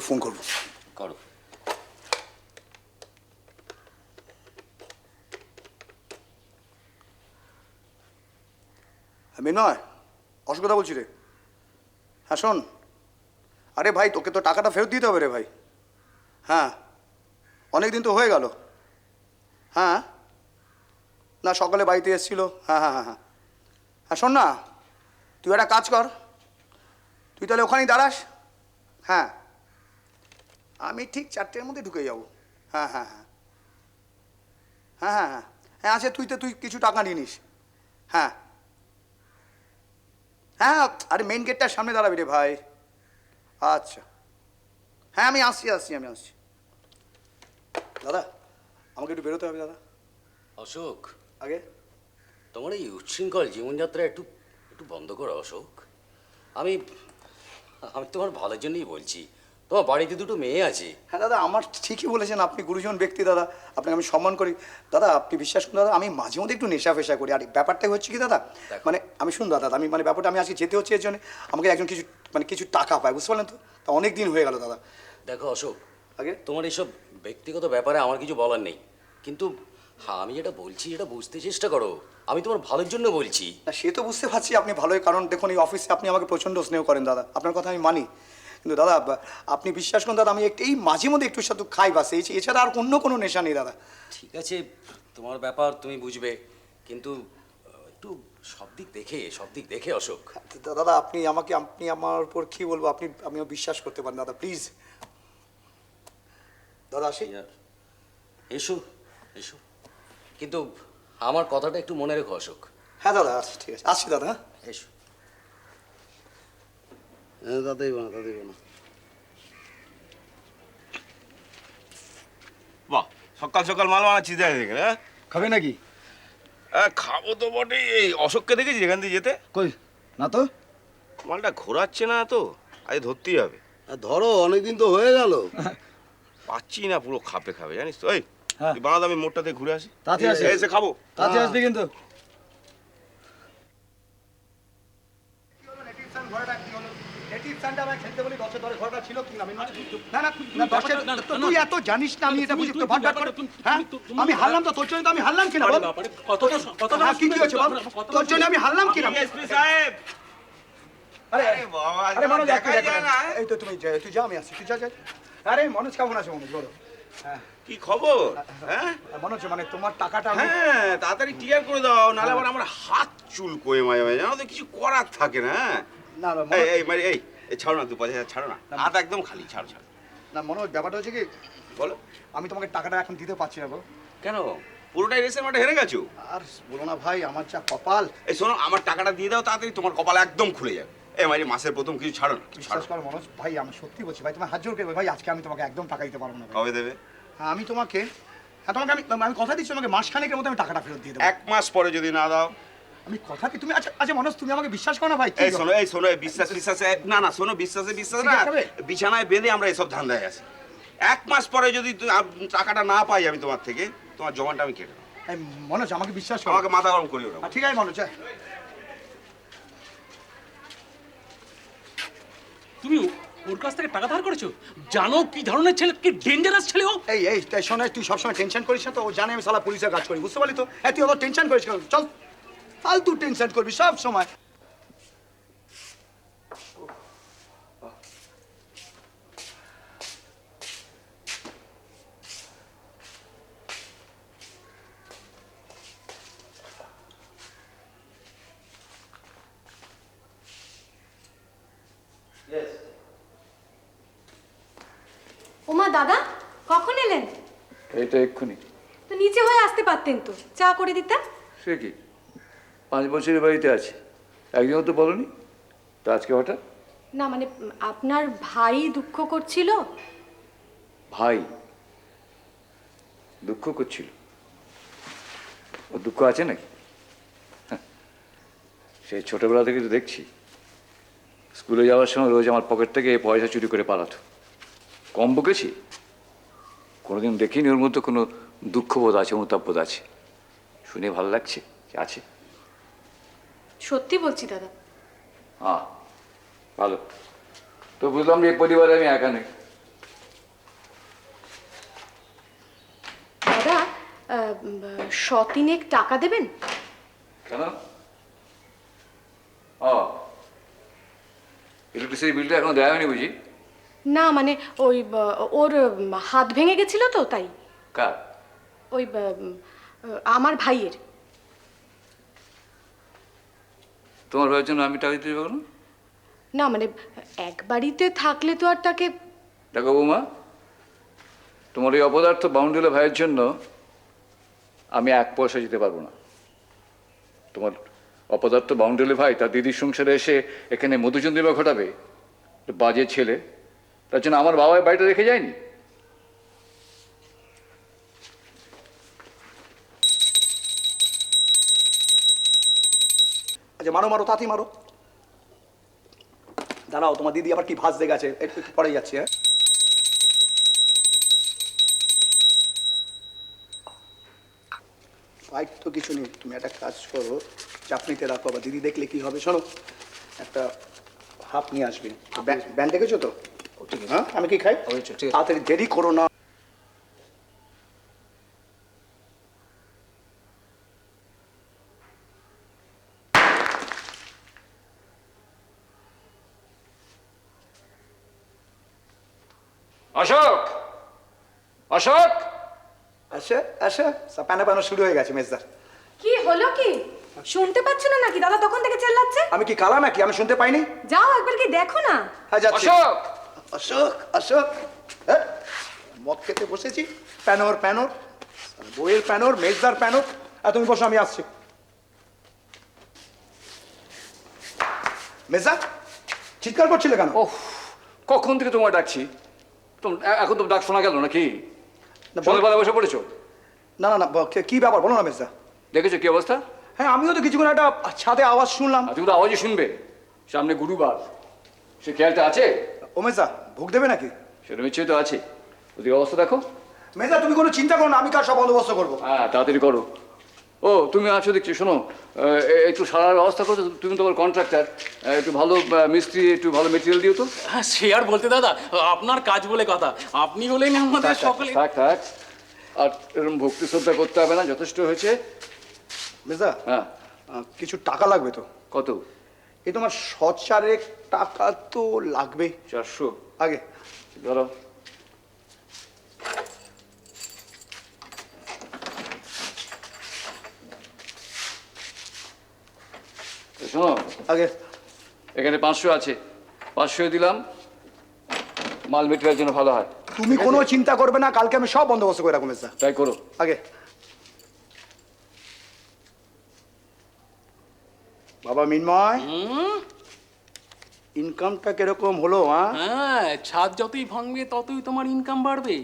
Phone করবো। করো। বিনয়, অসুবিধা বলছি রে। হ্যাঁ শোন, আরে ভাই তোকে তো টাকাটা ফেরত দিতে হবে রে ভাই। হ্যাঁ, অনেক দিন তো হয়ে গেল। হ্যাঁ না, সকালে বাড়িতে এসেছিল। হ্যাঁ হ্যাঁ হ্যাঁ হ্যাঁ হ্যাঁ শোন না, তুই একটা কাজ কর, তুই তাহলে ওখানেই দাঁড়াস। হ্যাঁ, আমি ঠিক 4টের মধ্যে ঢুকে যাবো। হ্যাঁ হ্যাঁ হ্যাঁ হ্যাঁ হ্যাঁ হ্যাঁ হ্যাঁ আচ্ছা, তুই কিছু টাকা নিয়ে নিস। হ্যাঁ হ্যাঁ, আরে মেন গেটটার সামনে দাঁড়াবি রে ভাই। আচ্ছা হ্যাঁ, আমি আসছি। দাদা, আমাকে একটু বেরোতে হবে দাদা। অশোক, আগে তোমার এই উচ্ছৃঙ্খল জীবনযাত্রা একটু একটু বন্ধ করো অশোক। আমি আমি তোমার ভালোর জন্যই বলছি। তোমার বাড়িতে দুটো মেয়ে আছে। হ্যাঁ দাদা, আমার ঠিকই বলেছেন, আপনি গুরুজন ব্যক্তি দাদা, আপনাকে আমি সম্মান করি। দাদা আপনি বিশ্বাস করুন দাদা, আমি মাঝে মধ্যে একটু নেশা ফেশা করি। আর ব্যাপারটাই হচ্ছে কি দাদা, মানে আমি শুনুন দাদা, আমি মানে ব্যাপারটা আমি আজকে যেতে হচ্ছে এর জন্য আমাকে একজন কিছু টাকা পায়, বুঝতে পারলেন তো? তা অনেক দিন হয়ে গেল দাদা। দেখো অশোক, আগে তোমার এইসব ব্যক্তিগত ব্যাপারে আমার কিছু বলার নেই, কিন্তু হ্যাঁ আমি যেটা বলছি এটা বুঝতে চেষ্টা করো। আমি তোমার ভালোর জন্য বলছি। না, সে তো বুঝতে পারছি আপনি ভালোই, কারণ দেখুন এই অফিসে আপনি আমাকে প্রচণ্ড স্নেহ করেন দাদা, আপনার কথা আমি মানি। কিন্তু দাদা আপনি বিশ্বাস করুন দাদা, আমি এই মাঝে মধ্যে একটু সাথে খাই বাস, এছাড়া আর অন্য কোনো নেশা নেই দাদা। ঠিক আছে, তোমার ব্যাপার তুমি বুঝবে, কিন্তু একটু সব দিক দেখে অশোক। দাদা আপনি আমার উপর কি বলবো, আমিও বিশ্বাস করতে পারেন দাদা, প্লিজ দাদা আসি। এসো এসো, কিন্তু আমার কথাটা একটু মনে রেখো অশোক। হ্যাঁ দাদা ঠিক আছে, আসছি দাদা। এসো। দাদাই বানা বাহ, সকাল সকাল মাল বানাচ্ছিস দেখে। হ্যাঁ খাবে নাকি? খাবো তো বটে। এই অশোককে দেখেছি এখান দিয়ে যেতে? কই না তো। মালটা ঘোরাচ্ছে না তো, আজ ধরতেই হবে। ধরো, অনেকদিন তো হয়ে গেল। পাচ্ছি না, পুরো খাবে জানিস তো। এই হ্যাঁ। তুই বানাদামি মোড়টাতে ঘুরে আসি, তাতে আসি। এসে খাবো। তাতে আসবি কিন্তু। তুই এত জানিস না, আমি এটা বুঝি তো ভাট করে। হ্যাঁ, আমি হারলাম তো তোর জন্য, তো আমি হারলাম কিনা বল? হ্যাঁ, কি হয়েছে বল? তোর জন্য আমি হারলাম কিনা? এসপি সাহেব, আরে আরে বাবা, আরে মনোজ, দেখা যায় না। এই তো তুই যা, আমি আসছি, তুই যা। আরে মনোজ কেমন আছে মনোজ, বলো। কি খবর? হ্যাঁ মনোজ মানে তোমার টাকাটা হ্যাঁ, তাড়াতাড়ি ক্লিয়ার করে দাও, নাহলে আবার আমার হাত চুলকোয় মাঝে মাঝে, জানো তো, কিছু করার থাকে না। না এই ছাড়ো না, 2,500 ছাড়ো না, হাত একদম খালি, ছাড়ো। না মনোজ, ব্যাপারটা হচ্ছে কি, বলো। আমি তোমাকে টাকাটা এখন দিতে পারছি না গো। কেন? পুরোটাই রেসের মাঠে হেরে গেছো। আর বলো না ভাই, আমার যা কপাল। এই শোনো, আমার টাকাটা দিয়ে দাও তাড়াতাড়ি, তোমার কপাল একদম খুলে যাবে। এই মাঝে মাসের প্রথম কিছু ছাড়ো না, বিশ্বাস করো মনোজ ভাই, আমি সত্যি বলছি ভাই, তোমার হাত জোর করবে ভাই, আজকে আমি তোমাকে একদম টাকা দিতে পারবো না ভাই। কবে দেবে? হ্যাঁ, আমি তোমাকে আমি কথা দিচ্ছি, তোমাকে মাসখানেকের মধ্যে আমি টাকাটা ফেরত দিয়ে দেবো। 1 মাস পরে যদি না দাও? আমি কথা কি তুমি, আচ্ছা মনোজ, তুমি আমাকে বিশ্বাস করো না ভাই? এই শোনো, বিশ্বাসে না শোনো, বিশ্বাস না, বিছানায় বেঁধে আমরা এসব ধান্দায় আছি। 1 মাস পরে যদি টাকাটা না পাই আমি তোমার থেকে, তোমার জমানটা আমি কেটে দেবো। মনোজ আমাকে বিশ্বাস করো। আমাকে মাথা গরম করিও না। ঠিক আছে মনোজ। তুমি ওর কাছ থেকে টাকা ধার করেছো? জানো কি ধরনের ছেলে, কি ডেঞ্জারাস ছেলে ও। তাই শোনো, তুই সবসময় টেনশন করিস না তো, ও জানে আমি সালা পুলিশের কাজ করি, বুঝতে পারলি তো? তুই অত টেনশন করিস কেন? চল, ফালতু টেনশন করবি সব সময়। ওমা দাদা, কখন এলেন? এইটা এক্ষুনি। তো নিচে হয়ে আসতে পারতেন তো, চা করে দিতে। সে কি, 5 বছরের বাড়িতে আছে, একদিনও তো বলনি, তা আজকে হঠাৎ? না মানে আপনার ভাই দুঃখ করছিল। ভাই দুঃখ করছিল? ও দুঃখ আছে নাকি? সেই ছোটবেলা থেকে তো দেখছি, স্কুলে যাওয়ার সময় রোজ আমার পকেট থেকে পয়সা চুরি করে পালাতো। কম বকেছি? কোনোদিন দেখিনি ওর মধ্যে কোনো দুঃখবোধ আছে, অনুতাপবোধ আছে। শুনে ভালো লাগছে যে আছে। সত্যি বলছি দাদা। ভালো তো, বুঝলাম যে এই পরিবারে আমি একা নেই। শতিনেক টাকা দেবেন? কেন? ও, ইলেকট্রিসিটি বিলটা এখনো দেওয়া হয়নি বুঝি? না মানে ওই ওর হাত ভেঙে গেছিল তো তাই। কার? ওই আমার ভাইয়ের। তোমার ভাইয়ের জন্য আমি টাকা দিতে পারবো না? না মানে এক বাড়িতে থাকলে তো আর তাকে। দেখো বৌমা, তোমার এই অপদার্থ বাউন্ডুলে ভাইয়ের জন্য আমি 1 পয়সা দিতে পারবো না। তোমার অপদার্থ বাউন্ডুলে ভাই তার দিদির সংসারে এসে এখানে মধুচন্দ্রিমা ঘটাবে, বাজে ছেলে, তার জন্য আমার বাবা বাড়িটা রেখে যায়নি। আচ্ছা মারো মারো, তাঁতি মারো। দাঁড়াও, তোমার দিদি আবার কি ভাজতে গেছে, একটু একটু পরে যাচ্ছি। হ্যাঁ, ফাইট তো কিছু নেই, তুমি একটা কাজ করো, চাপনিতে রাখো, আবার দিদি দেখলে কি হবে। শোনো, একটা হাফ নিয়ে আসবে। ব্যান্ড দেখেছো তো? হ্যাঁ, আমি কি খাই? তাড়াতাড়ি, দেরি করো না। অশোক, অশোক, আসে আসে, প্যানো প্যানো শুরু হয়ে গেছে মেজদার। কি হলো কি? শুনতে পাচ্ছ না নাকি? দাদা তখন থেকে চেল্লাচ্ছে। আমি কি কালা নাকি? আমি শুনতে পাইনি? যাও একবার কি দেখো না। হ্যাঁ যাচ্ছি। অশোক, অশোক অশোক, হ্যাঁ, মদ খেতে বসেছি, প্যানোর প্যানোর, বইয়ের প্যানোর, মেজদার প্যানোর। আর তুমি বসো, আমি আসছি। মেজদা, চিৎকার করছিলে কেন? ওহ, কখন থেকে তোমার ডাকছি, এখন তো ডাক শোনা গেল নাকি? না, বল- সন্ধ্যাবেলা বসে পড়েছো? না না না, কি ব্যাপার বলো না মেজদা। দেখেছো কি অবস্থা? হ্যাঁ, আমিও তো কিছুক্ষণ একটা ছাদে আওয়াজ শুনলাম। আর তুমি তো আওয়াজই শুনবে, সামনে গুরুবার, সে খেয়ালটা আছে? ও মেজদা, ভোগ দেবে নাকি? সেটা নিশ্চয়ই তো আছে। ওদিকে অবস্থা দেখো। মেজদা, তুমি কোনো চিন্তা করো না, আমি কার সব বন্দোবস্ত করবো। হ্যাঁ, তাড়াতাড়ি করো। ও, তুমি আছো দেখছি। শোনো, একটু সারার ব্যবস্থা করো। তুমি তোমার কন্ট্রাক্টর, একটু ভালো মিস্ত্রি, একটু ভালো মেটেরিয়াল দিও তো। হ্যাঁ, সে আর বলতে দাদা, আপনার কাজ বলে কথা, আপনি হলেন আমাদের সকলে। থাক থাক, আর এরকম ভক্তি শ্রদ্ধা করতে হবে না, যথেষ্ট হয়েছে। মেজদা, হ্যাঁ, কিছু টাকা লাগবে তো। কত? এই তোমার 4 টাকা তো লাগবে 400? আগে। ধরো। শোনো, আগে এখানে 500 আছে, 500 দিলাম, মাল মেটেরিয়াল যেন ভালো হয়। তুমি কোনো চিন্তা করবে না, কালকে আমি সব বন্দোবস্ত করে রাখবো মেজদা। তাই করো। আগে। বাবা মিনময়, ইনকামটা কিরকম হলো? হ্যাঁ, ছাদ যতই ভাঙবে ততই তোমার ইনকাম বাড়বে।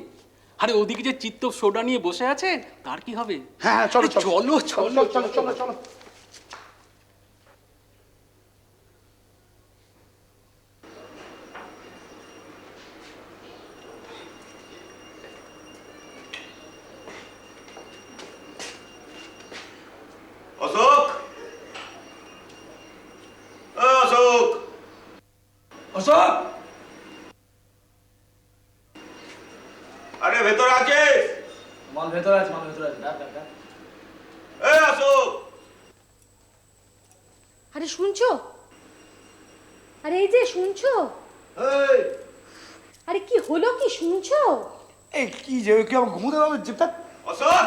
আরে ওদিকে যে চিত্ত সোডা নিয়ে বসে আছে, তার কি হবে? হ্যাঁ হ্যাঁ, চলো আরে চলো চলো চলো চলো চলো চলো। অশোক, ও অশোক, অশোক, আরে ভেতরে আছিস? মাল ভেতরে আছে, মাল ভেতরে আছে। এ অশোক, আরে শুনছো? আরে এই যে শুনছো? এই, আরে কি হলো কি? শুনছো? এই কি যে কি আমার ঘুমোতে পারবে জিপটা? অশোক,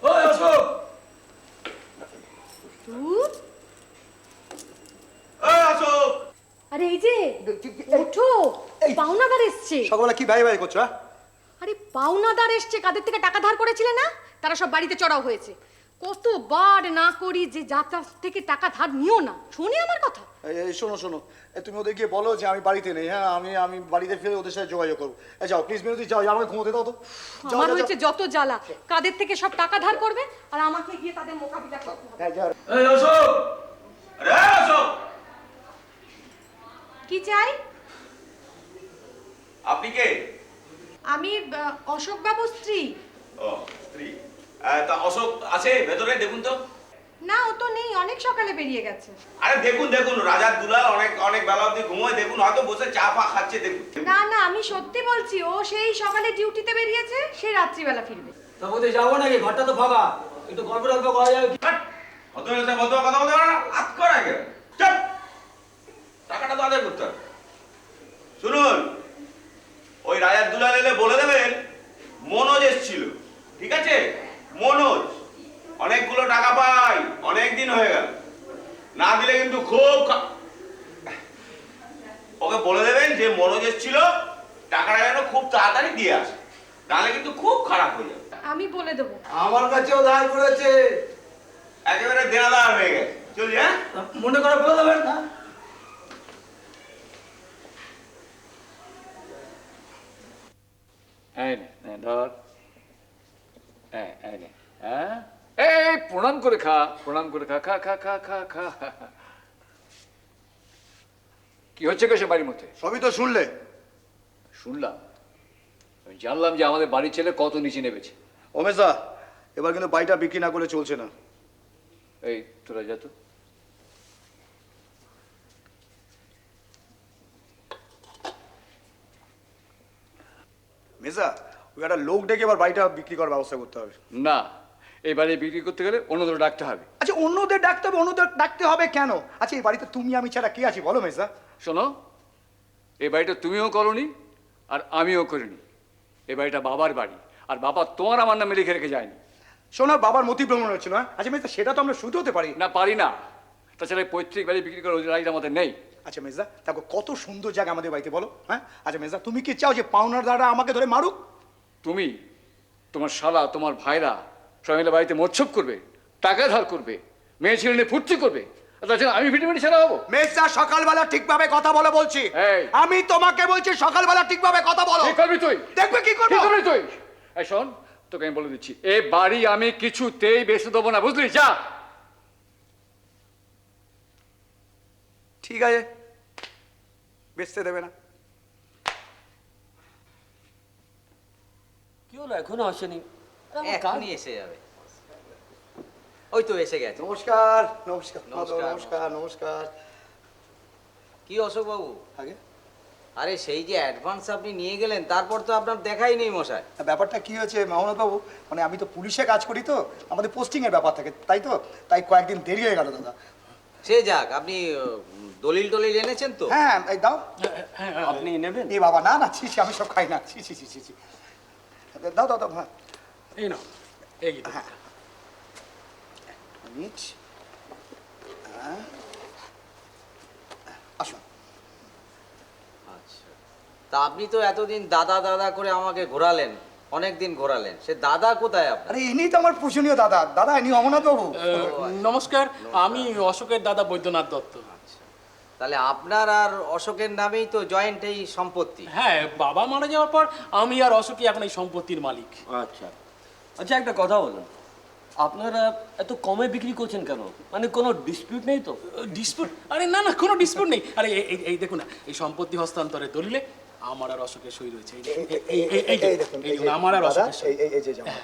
ওই অশোক, ধুর, এ অশোক, আরে এই যে ওঠো, এই। পাওনাদার এসছে। সকালবেলা কি ভাই ভাই করছো? হ্যাঁ, আরে পাওনাদার এসছে, কাদের থেকে টাকা ধার করেছিলে না, তারা সব বাড়িতে চড়াও হয়েছে। কতবার না করি যে যাতায়াত থেকে টাকা ধার নিও না, শোনে আমার কথা। এই শোনো শোনো, তুমি ওদের গিয়ে বলো যে আমি বাড়িতে নেই। হ্যাঁ, আমি বাড়িতে ফিরে ওদের সাথে যোগাযোগ করবো। যাও প্লিজ মিনতি, যাও, আমাকে ঘুমোতে দাও তো। যাও, আমার যাও, হয়েছে যাও। যত জ্বালা, কাদের থেকে সব টাকা ধার করবে আর আমাকে গিয়ে তাদের মোকাবিলা করতে হবে। হ্যাঁ, যাও। আরে অশোক, কি চাই? আপনি কে? আমি অশোক বাবুর স্ত্রী। ও স্ত্রী, তা অশোক আছে ভেতরে? দেখুন তো। না, ও তো নেই, অনেক সকালে বেরিয়ে গেছে। আরে দেখুন দেখুন, রাজার দুলাল অনেক অনেক বেলা অব্দি ঘুমোয়, দেখুন হয়তো বসে চা ফা খাচ্ছে, দেখুন। না না, আমি সত্যি বলছি, ও সেই সকালে ডিউটিতে বেরিয়েছে, সে রাত্রিবেলা ফিরবে। তবে যাবো নাকি? ঘরটা তো ফাঁকা, একটু গল্প টল্প করা যাবে। অত কথা বলতে পারো না, হাত করা গে চুপ। টাকাটা তো আদায় করতে হবে। শুনুন, ওই রাজার দুলাল এলে বলে দেবেন মনোজ এসেছিল, ঠিক আছে? মনোজ অনেকগুলো টাকা পাই, অনেক দিন হয়ে গেল, না দিলে কিন্তু ওকে বলে দেবেন যে মনোজ এসেছিল, টাকাটা যেন খুব তাড়াতাড়ি দিয়ে আসে, নাহলে কিন্তু খুব খারাপ হয়ে যাবে। আমি বলে দেবো। আমার কাছেও ধার করেছে। একেবারে দেনাদার হয়ে গেছে। চলি, হ্যাঁ? মনে করে বলে দেবেন না। এই নে, ধর। এই নে, হ্যাঁ? এই প্রণাম করে খা, প্রণাম করে খা, খা খা খা খা খা। কি হচ্ছে কে সে বাড়ির মধ্যে? সবই তো শুনলে। শুনলাম, আমি জানলাম যে আমাদের বাড়ির ছেলে কত নিচে নেমেছে। ওমেশদা, এবার কিন্তু বাড়িটা বিক্রি না করলে চলছে না। এই তোরা যা তো। মেজা, ওই একটা লোক ডেকে এবার বাড়িটা বিক্রি করার ব্যবস্থা করতে হবে। না, এই বাড়ি বিক্রি করতে গেলে অন্যদের ডাকতে হবে। আচ্ছা, অন্যদের ডাকতে হবে? অন্যদের ডাকতে হবে কেন? আচ্ছা, এই বাড়িতে তুমি আমি ছাড়া কে আছি বলো মেজা? শোনো, এই বাড়িটা তুমিও করনি আর আমিও করিনি। এই বাড়িটা বাবার বাড়ি, আর বাবা তোমার আমার নামে লিখে রেখে যায়নি। শোনো, বাবার মতি ভ্রমণ হচ্ছিল। হ্যাঁ, আচ্ছা মেজা, সেটা তো আমরা শুরু হতে পারি। না, পারি না। তাছাড়া এই পৈতৃক বাড়ি বিক্রি করার রাইট আমাদের নেই। আচ্ছা মেজা, তারপর কত সুন্দর জায়গা আমাদের বাড়িতে বলো। হ্যাঁ, আচ্ছা মেজা, তুমি কি চাও যে পাওনার দ্বারা আমাকে ধরে মারুক? তুমি, তোমার শালা, তোমার ভাইরা সবাই মিলে বাড়িতে মোৎসব করবে, টাকা ধার করবে, মেয়ে ছেলে নিয়ে ফুর্তি করবে, আর তাছাড়া আমি ভিটামিন ছাড়া হবো? মেজা, সকালবেলা ঠিকভাবে কথা বলো বলছি। এই। আমি তোমাকে বলছি সকালবেলা ঠিকভাবে কথা বলো। কি করবি তুই? দেখবে কি কি করবো। করবি তুই? এই শোন, তোকে আমি বলে দিচ্ছি, এই বাড়ি আমি কিছুতেই বেচতে দেবো না, বুঝলি? যা। ঠিক আছে, বেচতে দেবে না? কি হলো, এখনো আসেনি? এখনই এসে যাবে। ওই তো এসে গেছে। নমস্কার। নমস্কার নমস্কার, নমস্কার নমস্কার। কি অশোক বাবু? আগে আরে সেই যে অ্যাডভান্স আপনি নিয়ে গেলেন, তারপর তো আপনার দেখাই নেই মশাই। ব্যাপারটা কি হয়েছে মামুনাথ বাবু, মানে আমি তো পুলিশে কাজ করি, তো আমাদের পোস্টিং এর ব্যাপার থাকে, তাই কয়েকদিন দেরি হয়ে গেল দাদা। সে যাক, আপনি দলিল টলিল এনেছেন তো? হ্যাঁ, এই দাও। আপনি নেবেন? এ বাবা, না না, ছি ছি, আমি সব খাই না, ছি ছি ছি ছি ছি। দাও দাও দাও। হ্যাঁ, এই নাও, এই যে হ্যাঁ। মিনিট। হ্যাঁ, আসুন। আচ্ছা, তা আপনি তো এতদিন দাদা দাদা করে আমাকে ঘোরালেন, অনেক দিন ঘোরালেন, সে দাদা কোথায় আপনার? আরে ইনি তো আমার পূজনীয় দাদা। দাদা, ইনি অমরনাথ বাবু। নমস্কার, আমি অশোকের দাদা বৈদ্যনাথ দত্ত। তাহলে আপনার আর অশোকের নামেই তো জয়েন্ট এই সম্পত্তি। হ্যাঁ, বাবা মারা যাওয়ার পর আমি আর অশোকই এখন এই সম্পত্তির মালিক। আচ্ছা আচ্ছা, একটা কথা বলুন, আপনারা এত কমে বিক্রি করছেন কেন? মানে কোনো ডিসপিউট নেই তো? ডিসপুট? আরে না না, কোনো ডিসপুট নেই। আরে এই দেখুন না, এই সম্পত্তি হস্তান্তরের দলিলে আমার আর অশোকের সই রয়েছে। এই দেখুন, এই দেখুন, আমার আর অশোকের সই। এই যে জামা।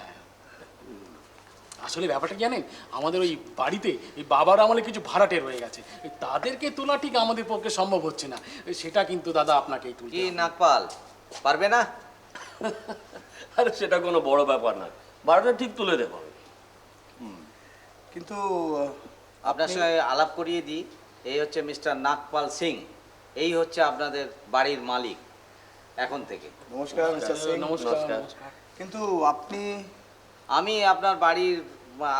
আসলে ব্যাপারটা কি জানেন, আমাদের ওই বাড়িতে এই বাবার আমলে কিছু ভাড়াটে রয়ে গেছে, তাদেরকে তোলা ঠিক আমাদের পক্ষে সম্ভব হচ্ছে না। সেটা কিন্তু দাদা আপনাকেই তুলতে কি হবে। নাকপাল, পারবে না? আরে সেটা কোনো বড় ব্যাপার না, বারোটা ঠিক তুলে দেবো। কিন্তু আপনার সঙ্গে আলাপ করিয়ে দিই, এই হচ্ছে মিস্টার নাগপাল সিং, এই হচ্ছে আপনাদের বাড়ির মালিক এখন থেকে। নমস্কার মিস্টার সিং। নমস্কার, নমস্কার। নমস্কার। কিন্তু আপনি, আমি আপনার বাড়ির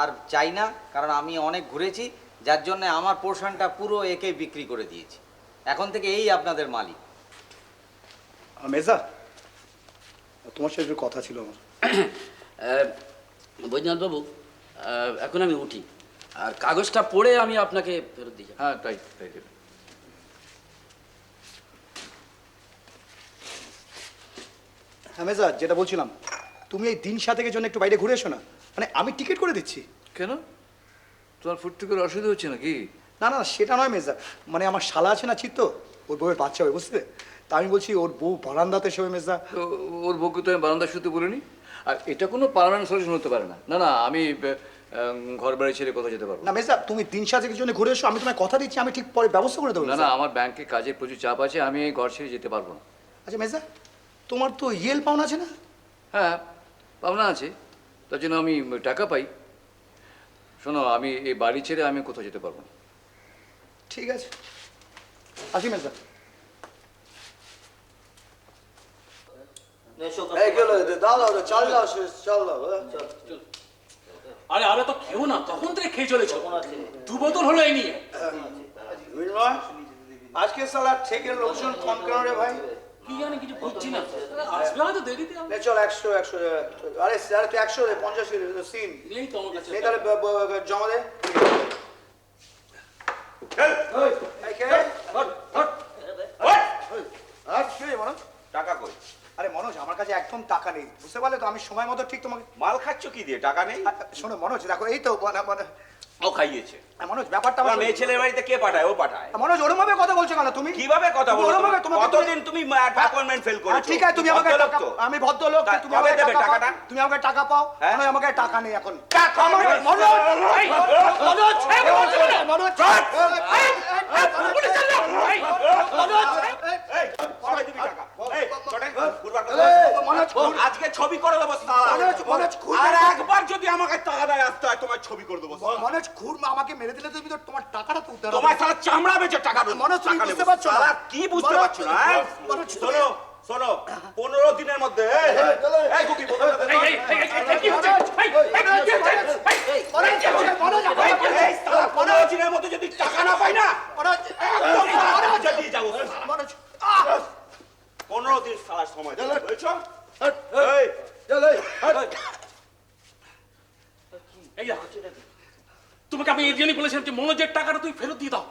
আর চাই না, কারণ আমি অনেক ঘুরেছি, যার জন্য আমার পোর্শনটা পুরো একে বিক্রি করে দিয়েছি। এখন থেকে এই আপনাদের মালিক। মেজা, তোমার সাথে একটু কথা ছিল আমার। বৈদ্যনাথ বাবু, এখন আমি উঠি, আর কাগজটা পড়ে আমি আপনাকে ফেরত দিয়ে যাবো। হ্যাঁ, তাই তাই দেবে। হ্যাঁ মেজা, যেটা বলছিলাম, তুমি এই দিন সাতেকের জন্য একটু বাইরে ঘুরে এসো না। মানে আমি টিকিট করে দিচ্ছি। কেন? তোমার ফুর্তি করে অসুবিধা হচ্ছে নাকি? না না, সেটা নয় মেজা, মানে আমার শালা আছে না চিত্ত, ওর বউয়ের বাচ্চা হবে, বুঝতে? তা আমি বলছি ওর বউ বারান্দাতে শোবে মেজা। তো ওর বউকে তো আমি বারান্দা শুতে বলিনি। আর এটা কোনো পার্মানেন্ট সলিউশন হতে পারে না। না না, আমি ঘর বাড়ি ছেড়ে কোথাও যেতে পারবো না মেজা, তুমি দিন সাতেকের জন্য ঘুরে এসো, আমি তোমায় কথা দিচ্ছি, আমি ঠিক পরে ব্যবস্থা করে দেবো। না না, আমার ব্যাংকে কাজের প্রচুর চাপ আছে, আমি এই ঘর ছেড়ে যেতে পারবো না। আচ্ছা মেজা, তোমার তো ইয়েল পাওনা আছে না? হ্যাঁ, পাবনা আছে, তার জন্য আমি টাকা পাই। শোনো, আমি এই বাড়ি ছেড়ে আমি কোথাও যেতে পারবো না। ঠিক আছে, আসি মেজদা। এই গেল দাও চল দাও চল দাও আরে আরে তো খেও না, তখন থেকে খেয়ে চলেছ। 2 বোতল হলো এই নিয়ে। আজকে সালা ঠেকের লোকজন ফোন কেন রে ভাই? কি জানি কিছু বুঝছি না, আসবে হয়তো দেরিতে। নে চল 100 আরে তুই 100 দে, 50 সিন নেই তো আমার কাছে। নেই, তাহলে জমা দে। এই কে? আর কি রে মনোজ? টাকা কই? আরে মনোজ, আমার কাছে একদম টাকা নেই, বুঝতে পারলে তো? আমি সময় মতো ঠিক তোমাকে মাল খাচ্ছ কি দিয়ে? টাকা নেই? শোনো মনোজ, দেখো এই তো ও খাইয়েছে। মনোজ ব্যাপারটা তোমার মেয়ে ছেলের বাড়িতে কে পাঠায়? ও পাঠায়। মনোজ ওরম ভাবে কথা বলছো কেন তুমি? কিভাবে কথা বলো? ওরমভাবে তোমাকে কতদিন তুমি অ্যাপয়েন্টমেন্ট ফেল করেছো? ঠিক আছে, তুমি আমাকে ভদ্রলোক টাকা, তো। আমি ভদ্রলোক, তুমি কবে আমাকে দেবে টাকা টাকাটা? পাও, তুমি আমাকে টাকা পাও। হ্যাঁ? মনোজ, আমাকে টাকা নেই এখন। টাকা মনোজ, নেই। মনোজ, মনোজ, মনোজ, এই, সবাই দিবি টাকা। এই, চটে, ঘুরবার কথা। মনোজ, আজকে ছবি করে দেবো সালা। মনোজ, আর একবার যদি আমাকে টাকা দেয় আসতে হয়, তোমার ছবি করে দেবো সালা। মনোজ খুরমা আমাকে মেরে দিলে তুমি তো তোমার টাকাটা তুলতে হবে। তোমার সালা চামড়া বেচে টাকা দেবো। মনোজ, তুমি টাকা বুঝতে নেবো। পারছো না? সালা, কি বুঝতে মনোজ, পারছো না? হ্যাঁ? মনোজ, শোনো, শোনো, 15 দিনের মধ্যে এই কুকি, বোতলটা দে। কি হচ্ছে? এই সালা, 15 দিনের মধ্যে যদি টাকা না পাই না, একদম সালা বাজা দিয়ে যাবো। 15 দিন সালা সময় দেবো, বুঝেছো? এই, এই দেখো, তোমাকে আমি এই জন্যই বলেছিলাম যে মনোজের টাকাটা তুমি ফেরত দিয়ে দাও।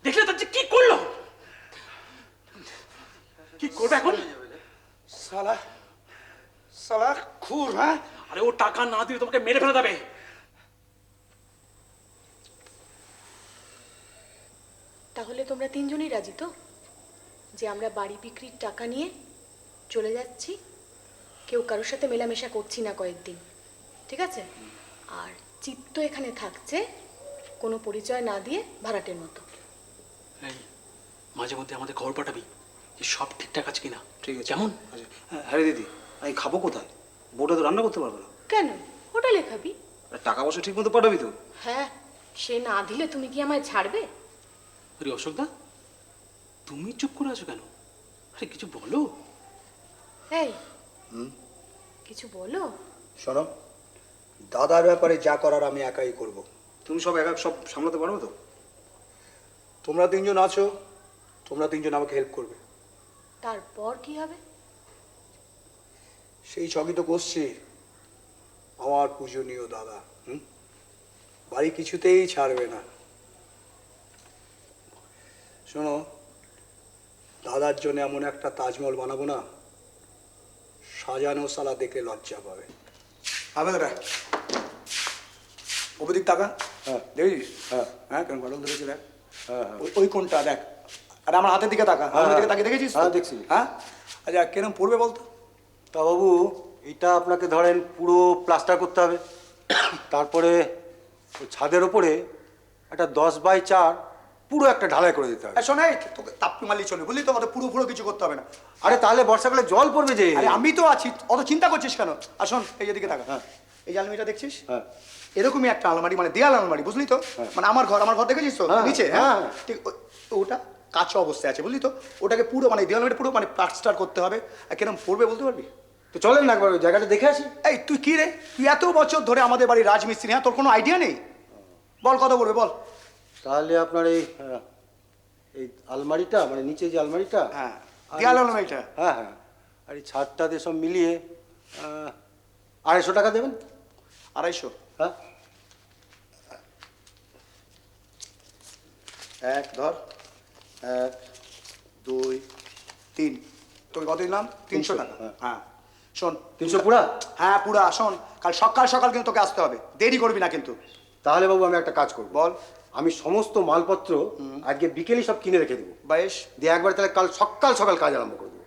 দেখলে তার যে কি করলো, কি করবে এখন? সালা সালা খুর, হ্যাঁ? আরে ও টাকা না দিলে তোমাকে মেরে ফেলে দেবে। তাহলে তোমরা 3 জনই রাজি তো, যে আমরা বাড়ি বিক্রির টাকা নিয়ে চলে যাচ্ছি, কেউ কারোর সাথে মেলামেশা করছি না কয়েকদিন, ঠিক আছে? আর চিত্ত এখানে থাকছে, কোনো পরিচয় না দিয়ে ভাড়াটের মতো। এই মাঝে মধ্যে আমাদের খবর পাঠাবি যে সব ঠিকঠাক আছে কিনা। ঠিক আছে। কেমন? হ্যাঁ রে দিদি, আমি খাবো কোথায়? বউটা তো রান্না করতে পারবে না। কেন হোটেলে খাবি? টাকা পয়সা ঠিক মতো পাঠাবি তো? হ্যাঁ, সে না দিলে তুমি কি আমায় ছাড়বে? আরে অশোকদা, তুমি চুপ করে আছো কেন? আরে কিছু বলো। এই কিছু বলো। শোনো, দাদার ব্যাপারে যা করার আমি একাই করব। তুমি সব একা সব সামলাতে পারবে তো? তোমরা 3 জন আছো, তোমরা 3 জন আমাকে হেল্প করবে। তারপর কি হবে? সেই ছবি তো করছি আমার পূজনীয় দাদা। বাড়ি কিছুতেই ছাড়বে না। শোনো, দাদার জন্য এমন একটা তাজমহল বানাবো না, সাজানো সালা দেখে লজ্জা পাবে। হবে দাদা, ওদিক টাকা। হ্যাঁ দেখেছিস? হ্যাঁ হ্যাঁ, কেন বটল ধরেছে দেখ। হ্যাঁ ওই কোনটা দেখ, আর আমার হাতের দিকে তাকা। আমার দিকে তাকিয়ে দেখেছিস? হ্যাঁ, দেখছি। হ্যাঁ, আচ্ছা কিরম পড়বে বলতো? তা বাবু, এটা আপনাকে ধরেন পুরো প্লাস্টার করতে হবে। তারপরে ওই ছাদের ওপরে একটা 10x4 পুরো একটা ঢালাই করে দিতে হবে। শোনে, তোকে তাপ্পি মারলি চলবে, বুঝলি তো? অত পুরো পুরো কিছু করতে হবে না। আরে তাহলে বর্ষাকালে জল পড়বে যে। আরে আমি তো আছি, অত চিন্তা করছিস কেন? আর শোন, এই এদিকে তাকা। হ্যাঁ। এই যে আলমারিটা দেখছিস? হ্যাঁ। এরকমই একটা আলমারি, মানে দেয়াল আলমারি, বুঝলি তো? মানে আমার ঘর দেখেছিস তো হ্যাঁ, নিচে? হ্যাঁ হ্যাঁ। ঠিক ওটা কাঁচা অবস্থায় আছে, বুঝলি তো? ওটাকে পুরো মানে দেয়াল আলমারি পুরো মানে প্লাস্টার করতে হবে। আর কিরম পড়বে বলতে পারবি? তো চলেন না একবার ওই জায়গাটা দেখে আসি। এই তুই কি রে, তুই এত বছর ধরে আমাদের বাড়ির রাজমিস্ত্রি, হ্যাঁ? তোর কোনো আইডিয়া নেই? বল কত পড়বে বল। তাহলে আপনার এই আলমারিটা, মানে নিচে যে আলমারিটা, হ্যাঁ, আর দেয়াল আলমারিটা। হ্যাঁ হ্যাঁ, আর এই ছাদটাতে সব মিলিয়ে 250 টাকা দেবেন। 250? হ্যাঁ। এক ধর, 1 2 3, তোকে কত দিলাম? 300 টাকা। হ্যাঁ শোন, 300 পুরা? হ্যাঁ পুরা। শোন, কাল সকাল সকাল কিন্তু তোকে আসতে হবে, দেরি করবি না কিন্তু। তাহলে বাবু আমি একটা কাজ করব। বল। আমি সমস্ত মালপত্র আজকে বিকেলই সব কিনে রেখে দেবো, বেশ, দিয়ে একবার তাহলে কাল সকাল সকাল কাজ আরম্ভ করে দেবো।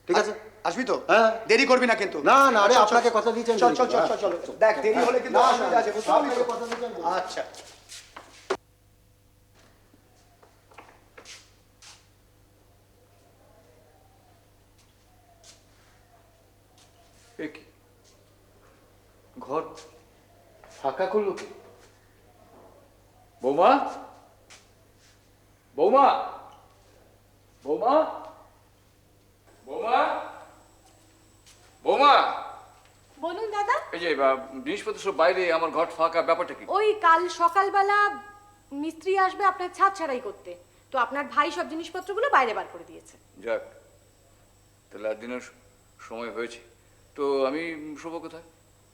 ঠিক আছে? আসবি তো? হ্যাঁ। দেরি করবি না কিন্তু। না না, আরে চল, চল, আপনাকে কথা দিয়েছি আমি চল দেরি চল করবো, চল চল হ্যাঁ। চল। দেখ দেরি হলে কিন্তু না, না, অসুবিধা আছে, বুঝতে পারলি তো? আপনাকে কথা দিয়েছি আমি দেরি করবো। আচ্ছা। এ কি ঘর ফাঁকা করলো কি? বৌমা, বৌমা, বৌমা, বৌমা, বৌমা, বলুন দাদা। এই যে জিনিসপত্র সব বাইরে, আমার ঘর ফাঁকা, ব্যাপারটা কি? ওই কাল সকালবেলা মিস্ত্রি আসবে আপনার ছাদ ছাড়াই করতে, তো আপনার ভাই সব জিনিসপত্রগুলো বাইরে বার করে দিয়েছে। যাক, তাহলে আর দিনের সময় হয়েছে। তো আমি শোবো কোথায়?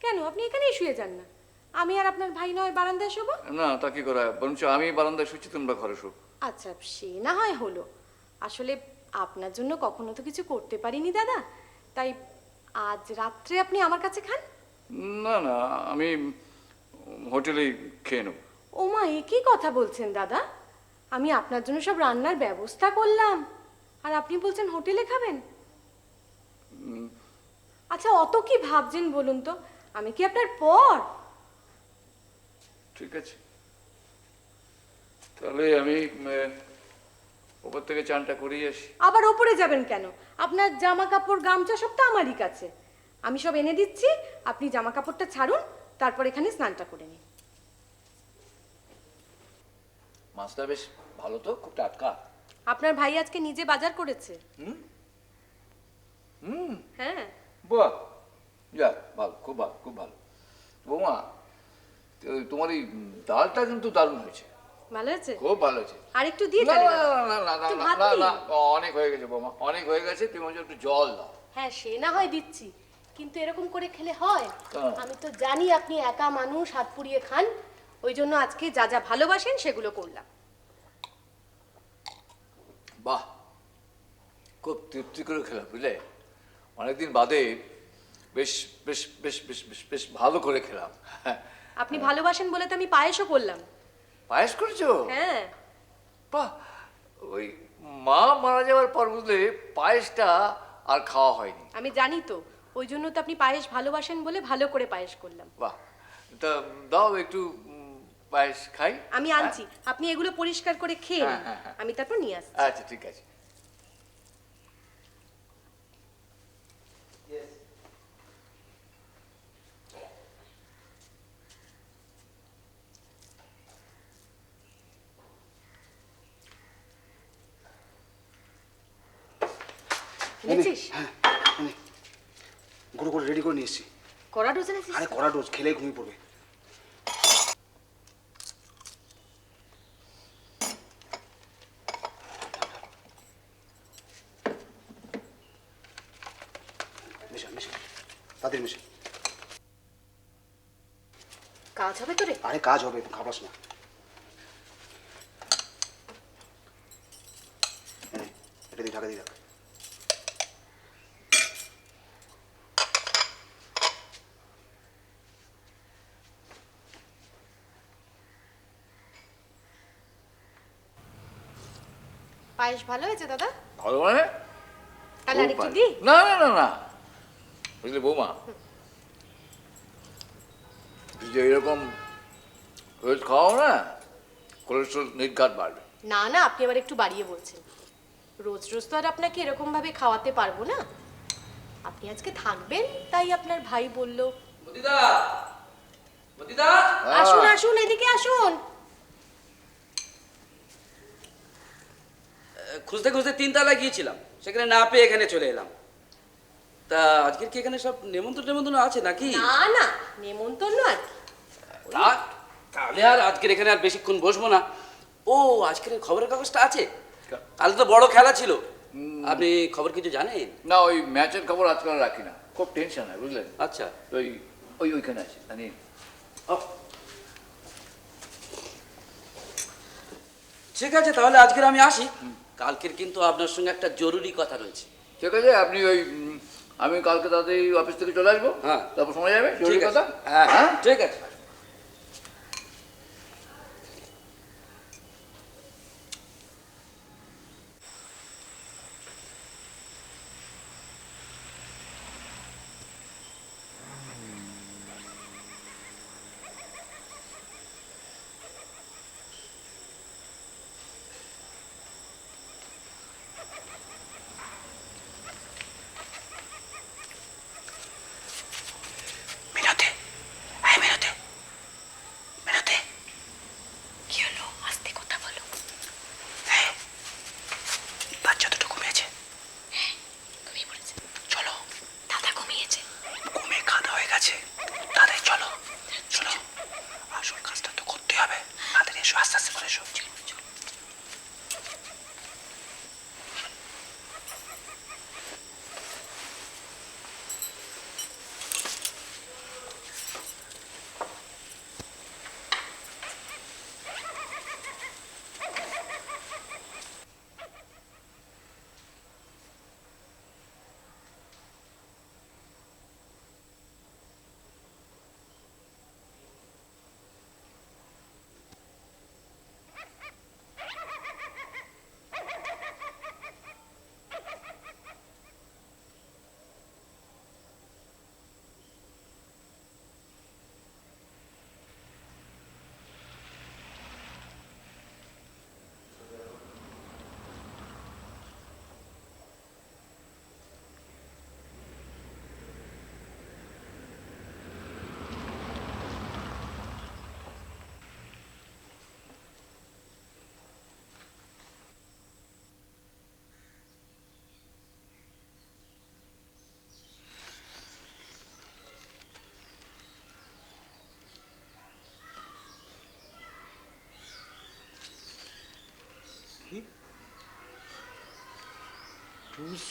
কেন, আপনি এখানেই শুয়ে যান না, আমি আর আপনার ভাই নয় বারান্দায় শোবো। না, তা কি করা, বরঞ্চ আমি বারান্দায় শুচ্ছি, তোমরা ঘরে শো। আচ্ছা, সে না হয় হলো। আসলে আপনার জন্য কখনো তো কিছু করতে পারিনি দাদা, তাই আজ রাত্রে আপনি আমার কাছে খান। না না, আমি হোটেলেই খেয়ে নেব। ওমা, এ কি কথা বলছেন দাদা? আমি আপনার জন্য সব রান্নার ব্যবস্থা করলাম, আর আপনি বলছেন হোটেলে খাবেন? আচ্ছা, অত কি ভাবছেন বলুন তো, আমি কি আপনার পর? ঠিক আছে, তাহলে আমি ওপর থেকে চানটা করিয়ে আসি। আবার ওপরে যাবেন কেন? আপনার জামা কাপড় গামছা সব তো আমারই কাছে, আমি সব এনে দিচ্ছি, আপনি জামা কাপড়টা ছাড়ুন, তারপর এখানে স্নানটা করে নিন। মাছটা বেশ ভালো তো, খুব টাটকা। আপনার ভাই আজকে নিজে বাজার করেছে। হ্যাঁ। বাহ, যাক, ভালো, খুব ভালো, খুব ভালো। বৌমা, তোমার এই ডালটা কিন্তু দারুণ হয়েছে। ভালো আছে? খুব ভালো হয়েছে। আর একটু দিয়ে না চলে না যান। না না না একটু না ভাত না দিন। না, অনেক হয়ে গেছে বৌমা, অনেক হয়ে গেছে। তুমি বলছো একটু জল দাও। হ্যাঁ, সে না হয় দিচ্ছি, কিন্তু এরকম করে খেলে হয়? হ্যাঁ। আমি তো জানি আপনি একা মানুষ, হাত পুড়িয়ে খান, ওই জন্য আজকে যা যা ভালোবাসেন সেগুলো করলাম। বাহ, খুব তৃপ্তি করে খেলাম, বুঝলে? অনেকদিন বাদে বেশ বেশ বেশ বেশ বেশ বেশ ভালো করে খেলাম। আপনি ভালোবাসেন বলে তো আমি পায়েসও করলাম। পায়েস করেছো? হ্যাঁ। বাহ, ওই মা মারা যাওয়ার পর বুঝলে পায়েসটা আর খাওয়া হয়নি। আমি জানি তো, ওই জন্য তো আপনি পায়েস ভালোবাসেন বলে ভালো করে পায়েস করলাম। বাহ, তা দাও একটু পায়েস খাই। আমি আনছি, আপনি এগুলো পরিষ্কার করে খেয়ে নিন, আমি তারপর নিয়ে আসছি। আচ্ছা, ঠিক আছে। এনেছিস? হ্যাঁ, গুঁড়ো করে রেডি করে নিয়ে এসেছি। কড়া ডোজ এনেছিস? আরে কড়া ডোজ, খেলে ঘুমিয়ে পড়বে। মেশা মেশা, তাদের মেশা। কাজ হবে তো রে? আরে কাজ হবে, খাবাস না। এটা দিয়ে ঢাকা দিয়ে রাখ। পায়েস ভালো হয়েছে দাদা? ভালো মানে? তাহলে আর খুব একটু ভালো। দিই? না না না না, বুঝলে বৌমা, যদি এরকম রোজ খাও না, কোলেস্ট্রল নির্ঘাত বাড়বে। না না, আপনি আবার একটু বাড়িয়ে বলছেন। রোজ রোজ তো আর আপনাকে এরকম ভাবে খাওয়াতে পারবো না। আপনি আজকে থাকবেন, তাই আপনার ভাই বলল। মতিদা, মতিদা, আসুন আসুন, এদিকে আসুন। খুঁজতে খুঁজতে 3 তলায় গিয়েছিলাম, সেখানে না পেয়ে এখানে চলে এলাম। তা আজকের কি এখানে সব নেমন্তন্ন আছে নাকি? না না, নেমন্তন্ন আর কি। তাহলে আর আজকের এখানে আর বেশিক্ষণ বসবো না। ও, আজকের খবরের কাগজটা আছে, কাল তো বড় খেলা ছিল। আপনি খবর কিছু জানেন? না, ওই ম্যাচের খবর আজকাল রাখি না, খুব টেনশন হয়, বুঝলেন? আচ্ছা, ওই ওই ওইখানে আছে, জানি। ঠিক আছে, তাহলে আজকের আমি আসি। কালকের কিন্তু আপনার সঙ্গে একটা জরুরি কথা রয়েছে। ঠিক আছে, আপনি ওই আমি কালকে তাড়াতাড়ি অফিস থেকে চলে আসবো। হ্যাঁ, তারপর সময় যাবে, ঠিক জরুরি আছে। কথা। হ্যাঁ হ্যাঁ, ঠিক আছে। মিনতি, এই মিনতি। এসো আস্তে আস্তে করে এসো।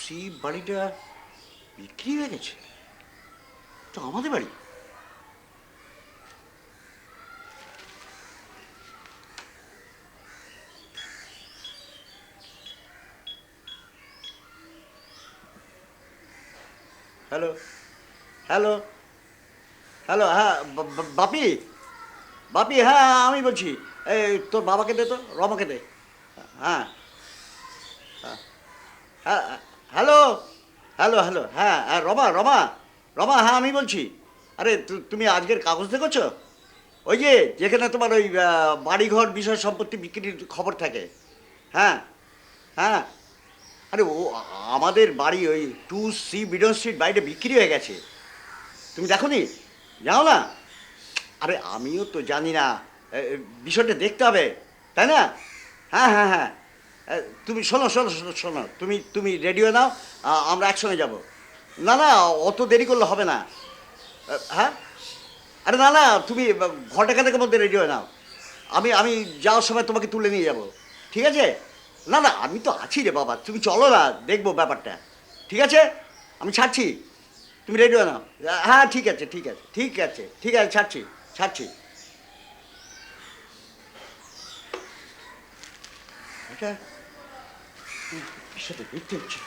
সি বাড়িটা বিক্রি হয়ে গেছে, তো আমাদের বাড়ি। হ্যালো হ্যালো হ্যালো, হ্যাঁ বাপি, বাপি, হ্যাঁ আমি বলছি। এই তোর বাবাকে দে, তো রমাকে দে। হ্যাঁ হ্যাঁ, হ্যালো হ্যালো হ্যালো, হ্যাঁ হ্যাঁ, রমা রমা রমা, হ্যাঁ আমি বলছি। আরে তুমি আজকের কাগজ দেখেছো? ওই যে যেখানে তোমার ওই বাড়িঘর বিষয় সম্পত্তি বিক্রির খবর থাকে। হ্যাঁ হ্যাঁ, আরে ও আমাদের বাড়ি ওই 2C বিডন স্ট্রিট বাড়িটা বিক্রি হয়ে গেছে। তুমি দেখো নি? জানো না? আরে আমিও তো জানি না, বিষয়টা দেখতে হবে, তাই না? হ্যাঁ হ্যাঁ হ্যাঁ, তুমি শোনো শোনো শোনো শোনো, তুমি রেডিও নাও, আমরা একসঙ্গে যাব। না না, অত দেরি করলে হবে না। হ্যাঁ, আরে না না, তুমি ঘন্টাখানেকের মধ্যে রেডিও নাও। আমি যাওয়ার সময় তোমাকে তুলে নিয়ে যাব, ঠিক আছে? না না, আমি তো আছি রে বাবা, তুমি চলো না, দেখবো ব্যাপারটা। ঠিক আছে, আমি ছাড়ছি, তুমি রেডিও নাও। হ্যাঁ ঠিক আছে ঠিক আছে ঠিক আছে ঠিক আছে, ছাড়ছি ছাড়ছি। এটা বিষয়টা দেখতে হচ্ছে।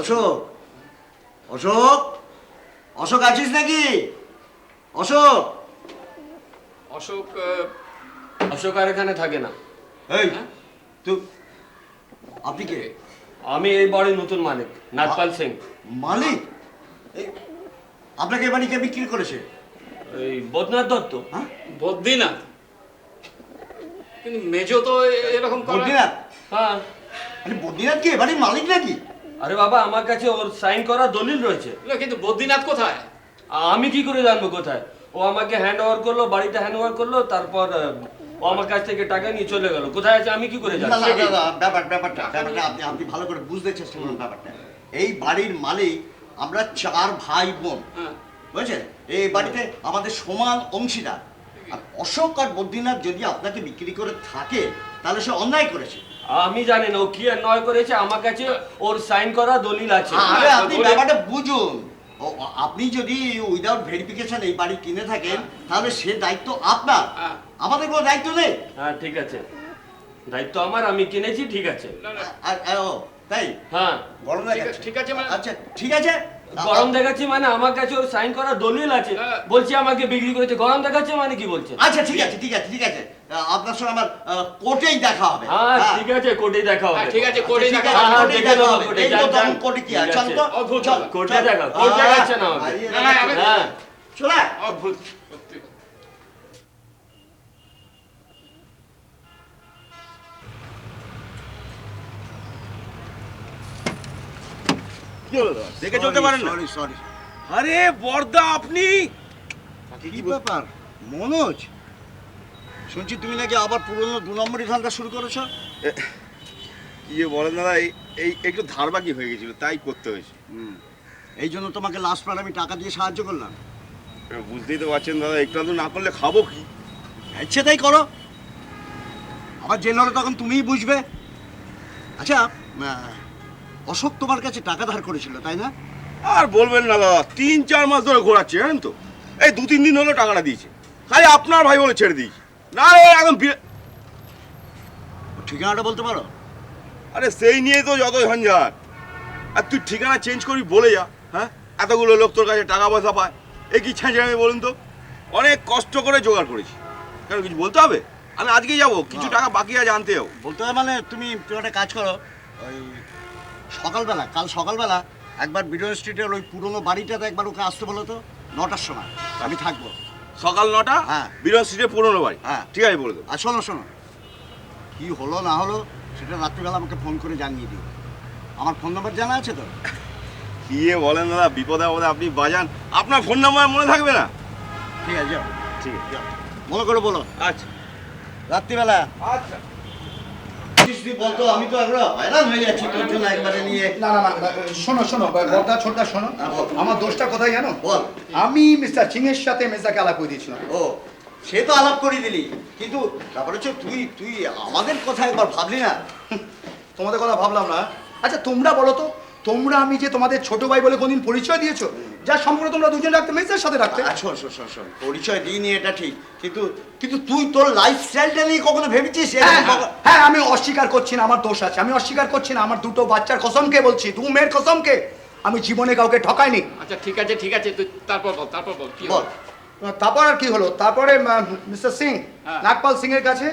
অশোক, অশোক, অশোক আছিস নাকি? অশোক, অশোক অশোক আর এখানে থাকে না। এই তুই, আপনি কে? আমি এই বাড়ির নতুন মালিক, নাগপাল সিং। মালিক? এই আপনাকে এ বাড়ি কে বিক্রি করেছে? এই বদনাথ দত্ত। হ্যাঁ, বদ্রীনাথ, কিন্তু মেজ তো এরকম করে। বদ্রীনাথ? হ্যাঁ। আরে বদ্রীনাথ কি এ বাড়ির মালিক নাকি? আরে বাবা, আমার কাছে ওর সাইন করা দলিল রয়েছে। না, কিন্তু বদ্রীনাথ কোথায়? আমি কি করে জানবো কোথায়? ও আমাকে হ্যান্ড ওভার করলো, বাড়িটা হ্যান্ড ওভার করলো, তারপর ও আমার কাছ থেকে টাকা নিয়ে চলে গেল। কোথায় আছে আমি কি করে না জানবো? না না না, ব্যাপারটা আপনি ভালো করে বুঝতে চেষ্টা করুন ব্যাপারটা। এই বাড়ির মালিক আমরা 4 ভাই বোন, বুঝেছেন? এই বাড়িতে আমাদের সমান অংশীদার। আর অশোক আর বদ্রীনাথ যদি আপনাকে বিক্রি করে থাকে, তাহলে সে অন্যায় করেছে। আমি জানি না ও কি নয় করেছে, আমার কাছে ওর সাইন করা দলিল আছে। আরে আপনি ব্যাপারটা বুঝুন। আপনি যদি উইদাউট ভেরিফিকেশন এই বাড়ি কিনে থাকেন, তাহলে সে দায়িত্ব আপনার, আমাদের কোনো দায়িত্ব নেই। হ্যাঁ ঠিক আছে, দায়িত্ব আমার, আমি কিনেছি, ঠিক আছে। তাই? হ্যাঁ গরম দেখাচ্ছে? ঠিক আছে, মানে আচ্ছা ঠিক আছে, গরম দেখাচ্ছি মানে আমার কাছে ওর সাইন করা দলিল আছে, বলছি আমাকে বিক্রি করেছে। গরম দেখাচ্ছে মানে কি বলছে? আচ্ছা ঠিক আছে ঠিক আছে ঠিক আছে, আপনার সঙ্গে আমার কোর্টেই দেখা হবে। হ্যাঁ ঠিক আছে, কোর্টে দেখা হবে। ঠিক আছে, কোর্টে দেখা হ্যাঁ, হবে। দেখে নেবো কোর্টে। এই তো তখন কোর্টে কি আছে? চল তো, অদ্ভুত চল কোর্টে দেখা, কোর্ট দেখাচ্ছে না আমাকে। হ্যাঁ চলে। অদ্ভুত সত্যি। দেখে চলতে পারেন না? Sorry sorry. আরে বর্দা, আপনি কি ব্যাপার মনোজ? শুনছি তুমি নাকি আবার পুরনো 2 নম্বরই ধান্দা শুরু করেছো? ইয়ে বলেন দাদা, এই একটু ধার বাকি হয়ে গেছিল, তাই করতে হয়েছে। এই জন্য তোমাকে লাস্ট বার আমি টাকা দিয়ে সাহায্য করলাম। বুঝতেই তো পারছেন দাদা, একটু আধটু না করলে খাবো কি? ইচ্ছে তাই করো, আবার জেল হলে তখন তুমিই বুঝবে। আচ্ছা, অশোক তোমার কাছে টাকা ধার করেছিল তাই না? আর বলবেন না দাদা, 3-4 মাস ধরে ঘোরাচ্ছে জানেন তো। এই 2-3 দিন হলো টাকাটা দিয়েছে, খালি আপনার ভাই বলে ছেড়ে দিয়েছি। না একদম ঠিকানাটা বলতে পারো? আরে সেই নিয়ে তো যত ঝঞ্ঝাট। আর তুই ঠিকানা চেঞ্জ করবি বলে যা। হ্যাঁ, এতগুলো লোক তোর কাছে টাকা পয়সা পায়, এ কি ছাঁচে বলুন তো? অনেক কষ্ট করে জোগাড় করেছি, কেন কিছু বলতে হবে? আমি আজকেই যাবো, কিছু টাকা বাকি আছে আনতে যাবো। বলতে হবে মানে তুমি একটা কাজ করো, ওই সকালবেলা, কাল সকালবেলা একবার বিডন স্ট্রিটের ওই পুরনো বাড়িটাতে একবার ওকে আসতে বলো তো, 9টার সময় আমি থাকবো। সকাল 9টা, হ্যাঁ। বিরন স্ট্রিটে পুরনো বাড়ি। হ্যাঁ, ঠিক আছে, বলে দেবো। আর শোনো শোনো, কি হলো না হলো সেটা রাত্রিবেলা আমাকে ফোন করে জানিয়ে দিও। আমার ফোন নাম্বার জানা আছে তো? কি বলেন দাদা, বিপদে আপদে আপনি বাজান, আপনার ফোন নাম্বার মনে থাকবে না? ঠিক আছে, যাও। ঠিক আছে, যাও। মনে করে বলো আচ্ছা রাত্রিবেলা। আচ্ছা। বলতো, আমি তো একবার হয়রান হয়ে যাচ্ছি তোর জন্য একবারে নিয়ে। না না না, শোনো শোনো বড়দা ছোটদা শোনো, হ্যাঁ, বল। আমার দোষটা কোথায় জানো? বল। আমি মিস্টার সিং এর সাথে মেজাকে আলাপ করে দিয়েছিলাম। ও, সে তো আলাপ করে দিলি, কিন্তু তারপরে হচ্ছে তুই তুই আমাদের কথা একবার ভাবলি না? তোমাদের কথা ভাবলাম না। আচ্ছা তোমরা বলো তো, তোমরা আমি যে তোমাদের ছোট ভাই বলে কোনদিন পরিচয় দিয়েছো? যার সম্পর্কে তোমরা দুজন রাখতে মেজদার সাথে রাখতে। শোন শোন শোন শোন, পরিচয় দিইনি এটা ঠিক, কিন্তু কিন্তু তুই তোর লাইফস্টাইলটা নিয়ে কখনো ভেবেছিস? হ্যাঁ, আমি অস্বীকার করছি না আমার দোষ আছে, আমি অস্বীকার করছি না। আমার দুটো বাচ্চার কসমকে বলছি, 2 মেয়ের কসমকে, আমি জীবনে কাউকে ঠকাইনি। আচ্ছা ঠিক আছে ঠিক আছে, তুই তারপর বল কি বল। তারপর আর কি হলো? তারপরে মিস্টার সিং, হ্যাঁ। নাগপাল সিং এর কাছে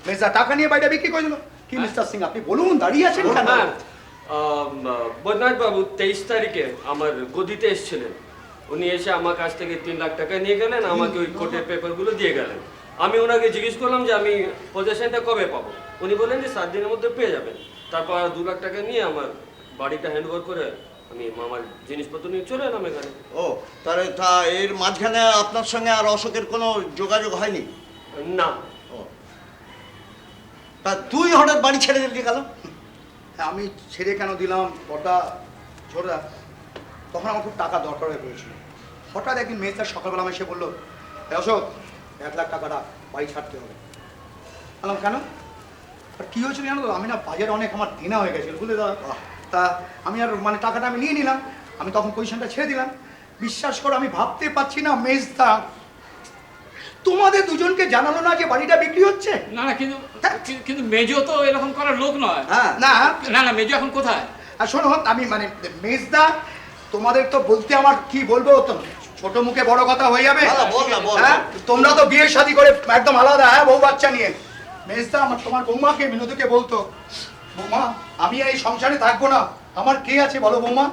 মেজদা টাকা নিয়ে বাড়িটা বিক্রি করে দিল। কি মিস্টার সিং আপনি বলুন, দাঁড়িয়ে আছেন কেন? হ্যাঁ, বৈদ্যনাথ বাবু 23 তারিখে আমার গদিতে এসেছিলেন। উনি এসে আমার কাছ থেকে 3 লাখ টাকা নিয়ে গেলেন, আমাকে ওই কোর্টের পেপারগুলো দিয়ে গেলেন। আমি ওনাকে জিজ্ঞেস করলাম যে আমি পজেশনটা কবে পাবো। উনি বললেন যে 7 দিনের মধ্যে পেয়ে যাবেন। তারপর 2 লাখ টাকা নিয়ে আমার বাড়িটা হ্যান্ড ওভার করে আমি আমার জিনিসপত্র নিয়ে চলে এলাম এখানে। ও, তাহলে তা এর মাঝখানে আপনার সঙ্গে আর অশোকের কোনো যোগাযোগ হয়নি? না। ও, তা তুই হঠাৎ বাড়ি ছেড়ে দিলি কেন? হ্যাঁ, আমি ছেড়ে কেন দিলাম ওটা ছোটদা, তখন আমার খুব টাকা দরকার হয়ে পড়েছিল। হঠাৎ একদিন মেজদার সকালবেলা আমায় এসে বললো, অশোক 1 লাখ টাকাটা বাড়ি ছাড়তে হবে। বললাম কেন? আর কী হয়েছিল জানো তো, আমি না বাজারে অনেক আমার কেনা হয়ে গেছিলো বুঝলে দাদা। তা আমি আর মানে টাকাটা আমি নিয়ে নিলাম, আমি তখন পজিশনটা ছেড়ে দিলাম। বিশ্বাস করো আমি ভাবতে পারছি না মেজদা তোমাদের দুজনকে জানালো না যে বাড়িটা বিক্রি হচ্ছে। না না, কিন্তু মেজো তো এরকম করার লোক নয়। হ্যাঁ, না না না, মেজো এখন কোথায়? আর শোনো, আমি মানে মেজদা তোমাদের তো বলতে আমার কি বলবো, তো ছোট মুখে বড় কথা হয়ে যাবে। বল না, বল। হ্যাঁ, তোমরা তো বিয়ে শাদী করে একদম আলাদা, হ্যাঁ, বউ বাচ্চা নিয়ে। মেজদা আমার তোমার বৌমাকে বিনোদকে বলতো, বৌমা আমি এই সংসারে থাকবো না, আমার কে আছে বলো বৌমা?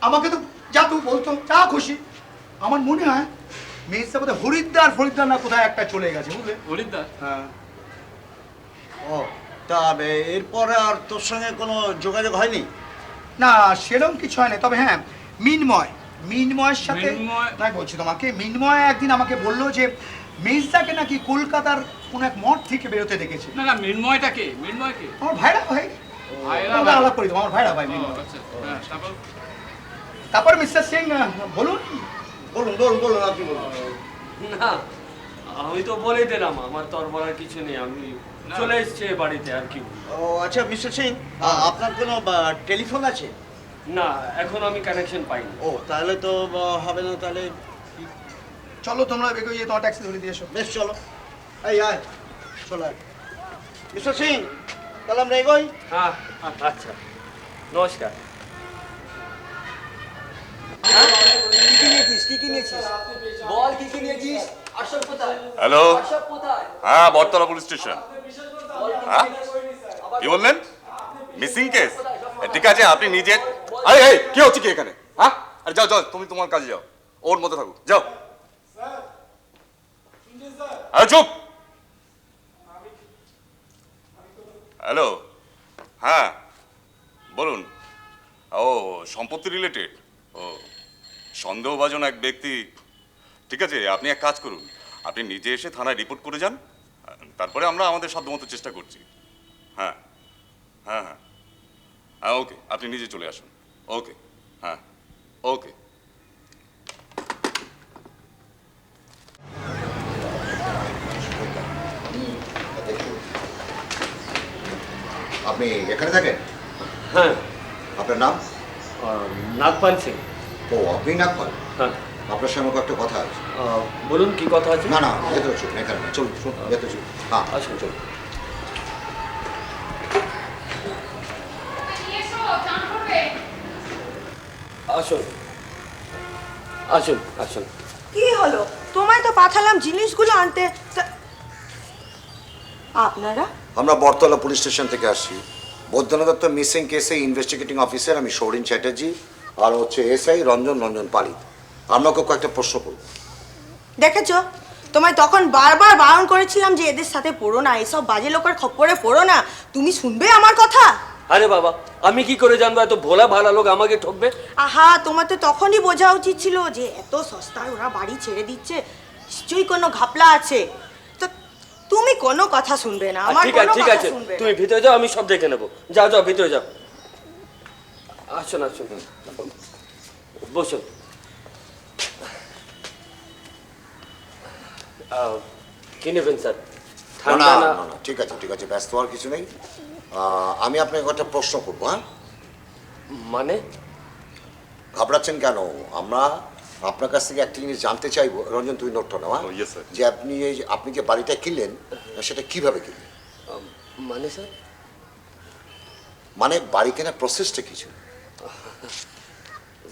আমাকে তো যা তুই বলতো, যা খুশি। আমার মনে হয় মেজদা বোধহয় হরিদ্বার না কোথায় একটা চলে গেছে বুঝলে। হরিদ্বার? হ্যাঁ। ও, তা এরপরে আর তোর সঙ্গে কোনো যোগাযোগ হয়নি? না সেরকম কিছু হয় না, তবে হ্যাঁ মিনময়ের সাথে মিন্ময়? না বলছি তোমাকে, মিনময় একদিন আমাকে বললো যে মেজদাকে নাকি কলকাতার কোন এক মঠ থেকে বেরোতে দেখেছে। না না, মৃন্ময়টা কে? মৃন্ময় কে? আমার ভাইরা ভাই, ভাইরা তোমরা আলাপ করি, আমার ভাইরা ভাই ও, মিনময়। আচ্ছা, হ্যাঁ, তারপর? তারপর মিস্টার সিং বলুন। বলুন বলুন বলুন, আপনি বলুন। না, আমি তো বলে দিলাম আমার তো আর বলার কিছু নেই, আমি চলে এসেছি এ বাড়িতে, আর কি বলবো। ও আচ্ছা, মিস্টার সিং, আপনার কোনো টেলিফোন আছে? না, এখন আমি কানেকশন পাইনি। ও, তাহলে তো হবে না। তাহলে চলো তোমরা বেরিয়ে তোমার ট্যাক্সি ধরে দিয়ে এসো। বেশ, চলো। এই আয়, চলো আয়। মিস্টার সিং, তাহলে আমরা এগোই। হ্যাঁ, আচ্ছা, নমস্কার। হ্যালো, হ্যাঁ বটতলা পুলিশ স্টেশন। হ্যাঁ কি বললেন? Missing case? ঠিক আছে, আপনি নিজে। আরে এই কি হচ্ছে কি এখানে? হ্যাঁ, আরে যাও যাও, তুমি তোমার কাজে যাও, ওর মধ্যে থাকো, যাও। আরে চুপ। হ্যালো, হ্যাঁ বলুন। ও সম্পত্তি রিলেটেড? ও সন্দেহভাজন এক ব্যক্তি। ঠিক আছে, আপনি এক কাজ করুন, আপনি নিজে এসে থানায় রিপোর্ট করে যান, তারপরে আমরা আমাদের সাধ্যমতো চেষ্টা করছি। হ্যাঁ হ্যাঁ হ্যাঁ হ্যাঁ, ওকে, আপনি নিজে চলে আসুন। ওকে, হ্যাঁ, ওকে। আপনি এখানে থাকেন? হ্যাঁ। আপনার নাম? নাগপাল সিং। ও, আপনি নাগপাল? হ্যাঁ। আপনার সঙ্গে একটা কথা আছে। বলুন কি কথা আছে? না না, ভেতরে চলুন, এখানে না, চলুন চলুন, ভেতরে চলুন। হ্যাঁ আসুন চলুন। আসুন আসুন আসুন। কি হলো? তোমায় তো পাঠালাম জিনিসগুলো আনতে। আপনারা? আমরা বটতলা পুলিশ স্টেশন থেকে আসছি। বৈদ্যনাথ দত্ত মিসিং কেসে ইনভেস্টিগেটিং অফিসার আমি সৌরিন চ্যাটার্জি, আর হচ্ছে এসআই রঞ্জন পালিত। আপনাকে কয়েকটা প্রশ্ন করব। দেখেছো, তোমায় তখন বারবার বারণ করেছিলাম যে এদের সাথে পড়ো না, এসব বাজে লোকের খপ্পরে পড়ো না। তুমি শুনবে আমার কথা? আরে বাবা, আমি কি করে জানবো এত ভোলা ভালো লোক আমাকে ঠকবে? আহা, তোমার তো তখনই বোঝা উচিত ছিল যে এত সস্তায় ওরা বাড়ি ছেড়ে দিচ্ছে, নিশ্চয়ই কোনো ঘাপলা আছে। তো তুমি কোনো কথা শুনবে না, আমার কোনো ঠিক কথা আছে, শুনবে না। তুমি ভিতরে যাও, আমি সব দেখে নেবো। যাও যাও, ভিতরে যাও। আসুন আসুন, বসুন। কি নেবেন স্যার? না ঠান্ডা না না? না, ঠিক আছে ঠিক আছে, ব্যস্ত হওয়ার কিছু নেই। আমি আপনাকে একটা প্রশ্ন করবো। হ্যাঁ, মানে? ঘাবড়াচ্ছেন কেন? আমরা আপনার কাছ থেকে একটা জিনিস জানতে চাইবো। রঞ্জন, তুই নোটটা নাও। যে আপনি যে বাড়িটা কিনলেন সেটা কিভাবে কিনলেন? মানে স্যার? মানে বাড়ি কেনার প্রসেসটা কি ছিল?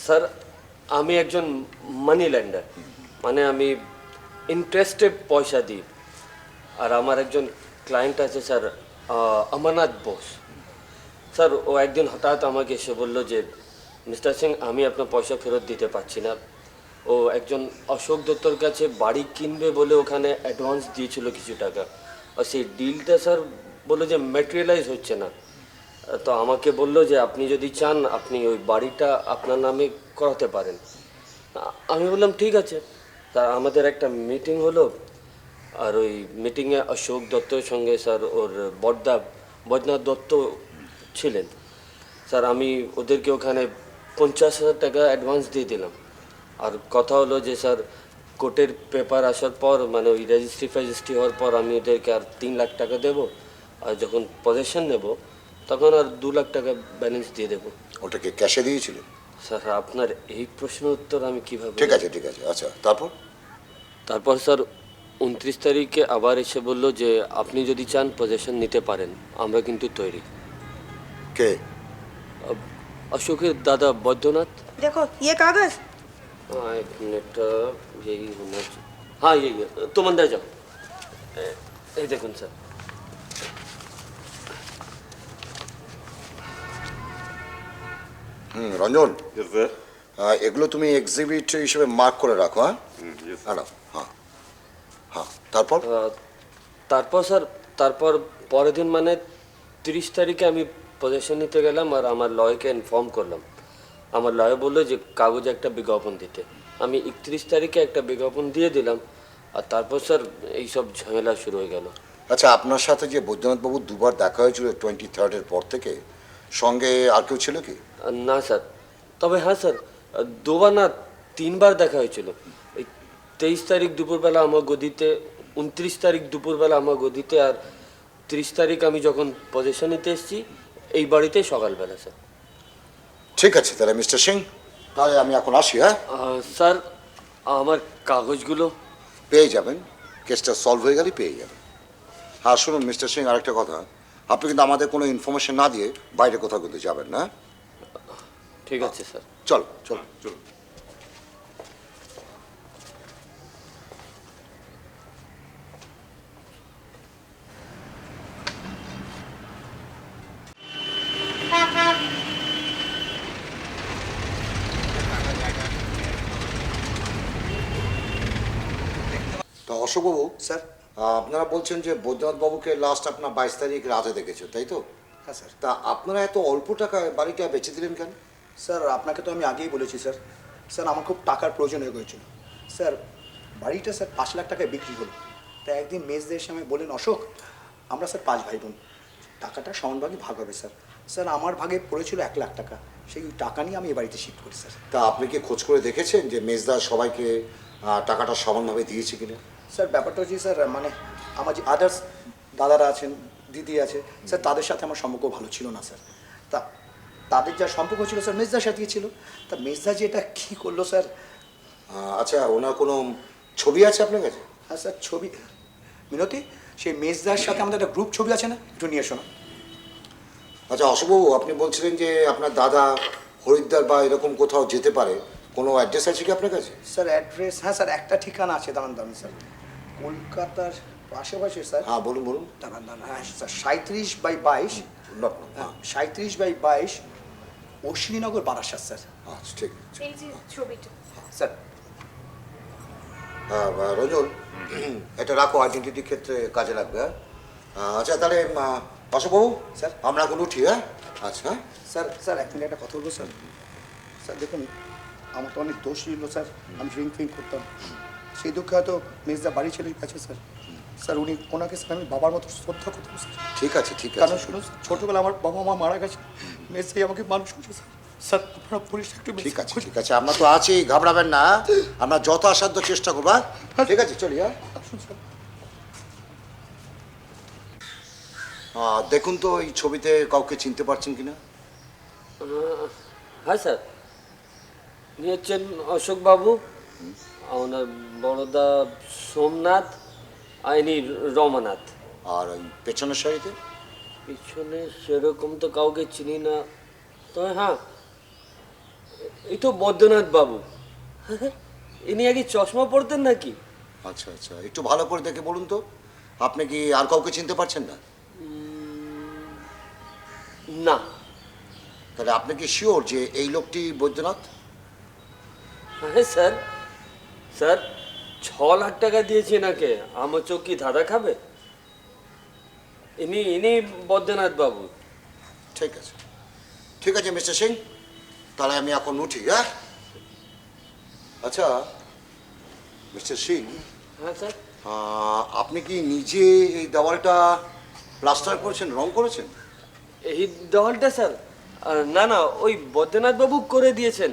স্যার, আমি একজন মানি ল্যান্ডার, মানে আমি ইন্টারেস্টে পয়সা দিই। আর আমার একজন ক্লায়েন্ট আছে স্যার, অমরনাথ বোস। স্যার, ও একদিন হঠাৎ আমাকে এসে বললো যে মিস্টার সিং, আমি আপনার পয়সা ফেরত দিতে পারছি না। ও একজন অশোক দত্তর কাছে বাড়ি কিনবে বলে ওখানে অ্যাডভান্স দিয়েছিল কিছু টাকা, আর সেই ডিলটা স্যার বললো যে ম্যাটেরিয়ালাইজ হচ্ছে না। তো আমাকে বললো যে আপনি যদি চান আপনি ওই বাড়িটা আপনার নামে করাতে পারেন। আমি বললাম ঠিক আছে। তা আমাদের একটা মিটিং হলো, আর ওই মিটিংয়ে অশোক দত্তর সঙ্গে স্যার ওর বড়দা বৈদ্যনাথ দত্ত ছিলেন। স্যার, আমি ওদেরকে ওখানে 50,000 টাকা অ্যাডভান্স দিয়ে দিলাম। আর কথা হলো যে স্যার, কোর্টের পেপার আসার পর, মানে ওই রেজিস্ট্রি হওয়ার পর আমি ওদেরকে আর 3 লাখ টাকা দেবো, আর যখন পজেশন নেব তখন আর 2 লাখ টাকা ব্যালেন্স দিয়ে দেবো। ওটাকে ক্যাশে দিয়েছিলেন? স্যার, আপনার এই প্রশ্নের উত্তর আমি কীভাবে? ঠিক আছে ঠিক আছে, আচ্ছা তারপর স্যার 29 তারিখে আবার এসে বললো যে আপনি যদি চান পজেশন নিতে পারেন, আমরা কিন্তু তৈরি। কে? অশোকের দাদা বৈদ্যনাথ। দেখো ये कागज। हाँ, एक मिनट, यही होना चाहिए। हाँ, यही है। तुम अंदर जाओ। ये देखो सर। রঞ্জন, এগুলো তুমি এক্সিবিট হিসেবে মার্ক করে রাখো। হ্যাঁ হ্যাঁ হ্যাঁ, তারপর? তারপর স্যার, তারপর পরের দিন মানে 30 তারিখে আমি পজেশন নিতে গেলাম, আর আমার লয়কে ইনফর্ম করলাম। আমার লয় বললো যে কাগজে একটা বিজ্ঞাপন দিতে। আমি 31 তারিখে একটা বিজ্ঞাপন দিয়ে দিলাম, আর তারপর স্যার এইসব ঝামেলা শুরু হয়ে গেল। আচ্ছা, আপনার সাথে যে বৈদ্যনাথবাবু দুবার দেখা হয়েছিল 23rd পর থেকে, সঙ্গে আর কেউ ছিল কি? না স্যার, তবে হ্যাঁ স্যার, 2 বার না 3 বার দেখা হয়েছিল। এই 23 তারিখ দুপুরবেলা আমার গদিতে, 29 তারিখ দুপুরবেলা আমার গদিতে, আর 30 তারিখ আমি যখন পজেশন নিতে এসেছি এই বাড়িতে সকালবেলা স্যার। ঠিক আছে তাহলে মিস্টার সিং, তাহলে আমি এখন আসি। হ্যাঁ স্যার, আমার কাগজগুলো পেয়ে যাবেন, কেসটা সলভ হয়ে গেলে পেয়ে যাবেন। হ্যাঁ শুনুন মিস্টার সিং, আরেকটা কথা, আপনি কিন্তু আমাদের কোনো ইনফরমেশন না দিয়ে বাইরে কোথাও কিন্তু যাবেন না। ঠিক আছে স্যার। চলো চলো চলো। তো অশোকবাবু স্যার। আপনারা বলছেন যে বৈদ্যনাথবাবুকে লাস্ট আপনার 22 তারিখ রাতে দেখেছেন, তাই তো? হ্যাঁ স্যার। তা আপনারা এত অল্প টাকায় বাড়িটা বেচে দিলেন কেন? স্যার, আপনাকে তো আমি আগেই বলেছি স্যার। স্যার, আমার খুব টাকার প্রয়োজন হয়ে গিয়েছিল স্যার। বাড়িটা স্যার 5 লাখ টাকায় বিক্রি হলো। তাই একদিন মেজদের এসে আমায় বললেন, অশোক, আমরা স্যার 5 ভাই বোন, টাকাটা সমানভাগে ভাগ হবে স্যার। স্যার, আমার ভাগে পড়েছিল 1 লাখ টাকা, সেই টাকা নিয়ে আমি এই বাড়িতে শিফট করি স্যার। তা আপনি কি খোঁজ করে দেখেছেন যে মেজদা সবাইকে টাকাটা সমানভাবে দিয়েছে কিনা? স্যার, ব্যাপারটা হচ্ছে স্যার, মানে আমার যে আদার্স দাদারা আছেন, দিদি আছে স্যার, তাদের সাথে আমার সম্পর্ক ভালো ছিল না স্যার। তা তাদের যা সম্পর্ক ছিল স্যার মেজদার সাথে ছিল। তা মেজদা যে এটা কী করলো স্যার। আচ্ছা, ওনার কোনো ছবি আছে আপনার কাছে? হ্যাঁ স্যার, ছবি মিনতি, সেই মেজদার সাথে আমাদের একটা গ্রুপ ছবি আছে না, একটু নিয়ে এসো না। আচ্ছা অশোকবাবু, আপনি বলছিলেন যে আপনার দাদা হরিদ্বার বা এরকম কোথাও যেতে পারে, কোনো অ্যাড্রেস আছে কি আপনার কাছে? স্যার অ্যাড্রেস, হ্যাঁ স্যার একটা ঠিকানা আছে, দাঁড়ান দাঁড়ান স্যার, কলকাতার পাশাপাশি স্যার। হ্যাঁ বলুন বলুন। দাঁড়ান দাঁড়ান, হ্যাঁ স্যার 37/22, 37/22 অশ্বিনীনগর, বারাসাত স্যার। আচ্ছা ঠিক আছে। এই যে ছবিটা। স্যার রঞ্জন, এটা রাখো, আইডেন্টিটি ক্ষেত্রে কাজে লাগবে। আচ্ছা তাহলে অশোকবাবু স্যার, আমরা এখন উঠি। হ্যাঁ আচ্ছা। স্যার স্যার এক মিনিট একটা কথা বলবো স্যার। স্যার দেখুন, আমার তো অনেক দোষ ছিল স্যার, আমি ড্রিঙ্ক ফিঙ্ক করতাম, সেই দুঃখে হয়তো মেজদা বাড়ি ছেড়ে গেছে স্যার। স্যার ওনাকে স্যার আমি বাবার মতো শ্রদ্ধা করতাম স্যার। ঠিক আছে ঠিক আছে। কারণ শুনুন, ছোটোবেলা আমার বাবা মা মারা গেছে, মেজদাই আমাকে মানুষ করছে স্যার। স্যার আপনারা পুলিশ একটু ঠিক আছে ঠিক আছে, আমরা তো আছি, ঘাবড়াবেন না, আমরা যথাসাধ্য চেষ্টা করবো। ঠিক আছে চলি। হ্যাঁ দেখুন তো এই ছবিতে কাউকে চিনতে পারছেন কিনা? হ্যাঁ স্যার, ইনি হচ্ছেন অশোকবাবু, ওনার বড়দা সোমনাথ, আর ইনি রমানাথ। আর ওই পেছনের সারিতে? পিছনে সেরকম তো কাউকে চিনি না, তবে হ্যাঁ এই তো বৈদ্যনাথ বাবু। ইনি আগে চশমা পরতেন নাকি? আচ্ছা আচ্ছা, একটু ভালো করে দেখে বলুন তো, আপনি কি আর কাউকে চিনতে পারছেন না? না। তাহলে আপনি কি শিওর যে এই লোকটি বৈদ্যনাথ? হ্যাঁ স্যার, স্যার 6 লাখ টাকা দিয়েছি এনাকে, আমার চোখ কি ধাঁধা খাবে? ইনি বৈদ্যনাথ বাবু। ঠিক আছে ঠিক আছে মিস্টার সিং, তাহলে আমি এখন উঠি। হ্যাঁ আচ্ছা মিস্টার সিং, হ্যাঁ স্যার। আপনি কি নিজে এই দেওয়ালটা প্লাস্টার করেছেন, রং করেছেন? এই দেওয়ালটা স্যার, না না, ওই বৈদ্যনাথ বাবু করে দিয়েছেন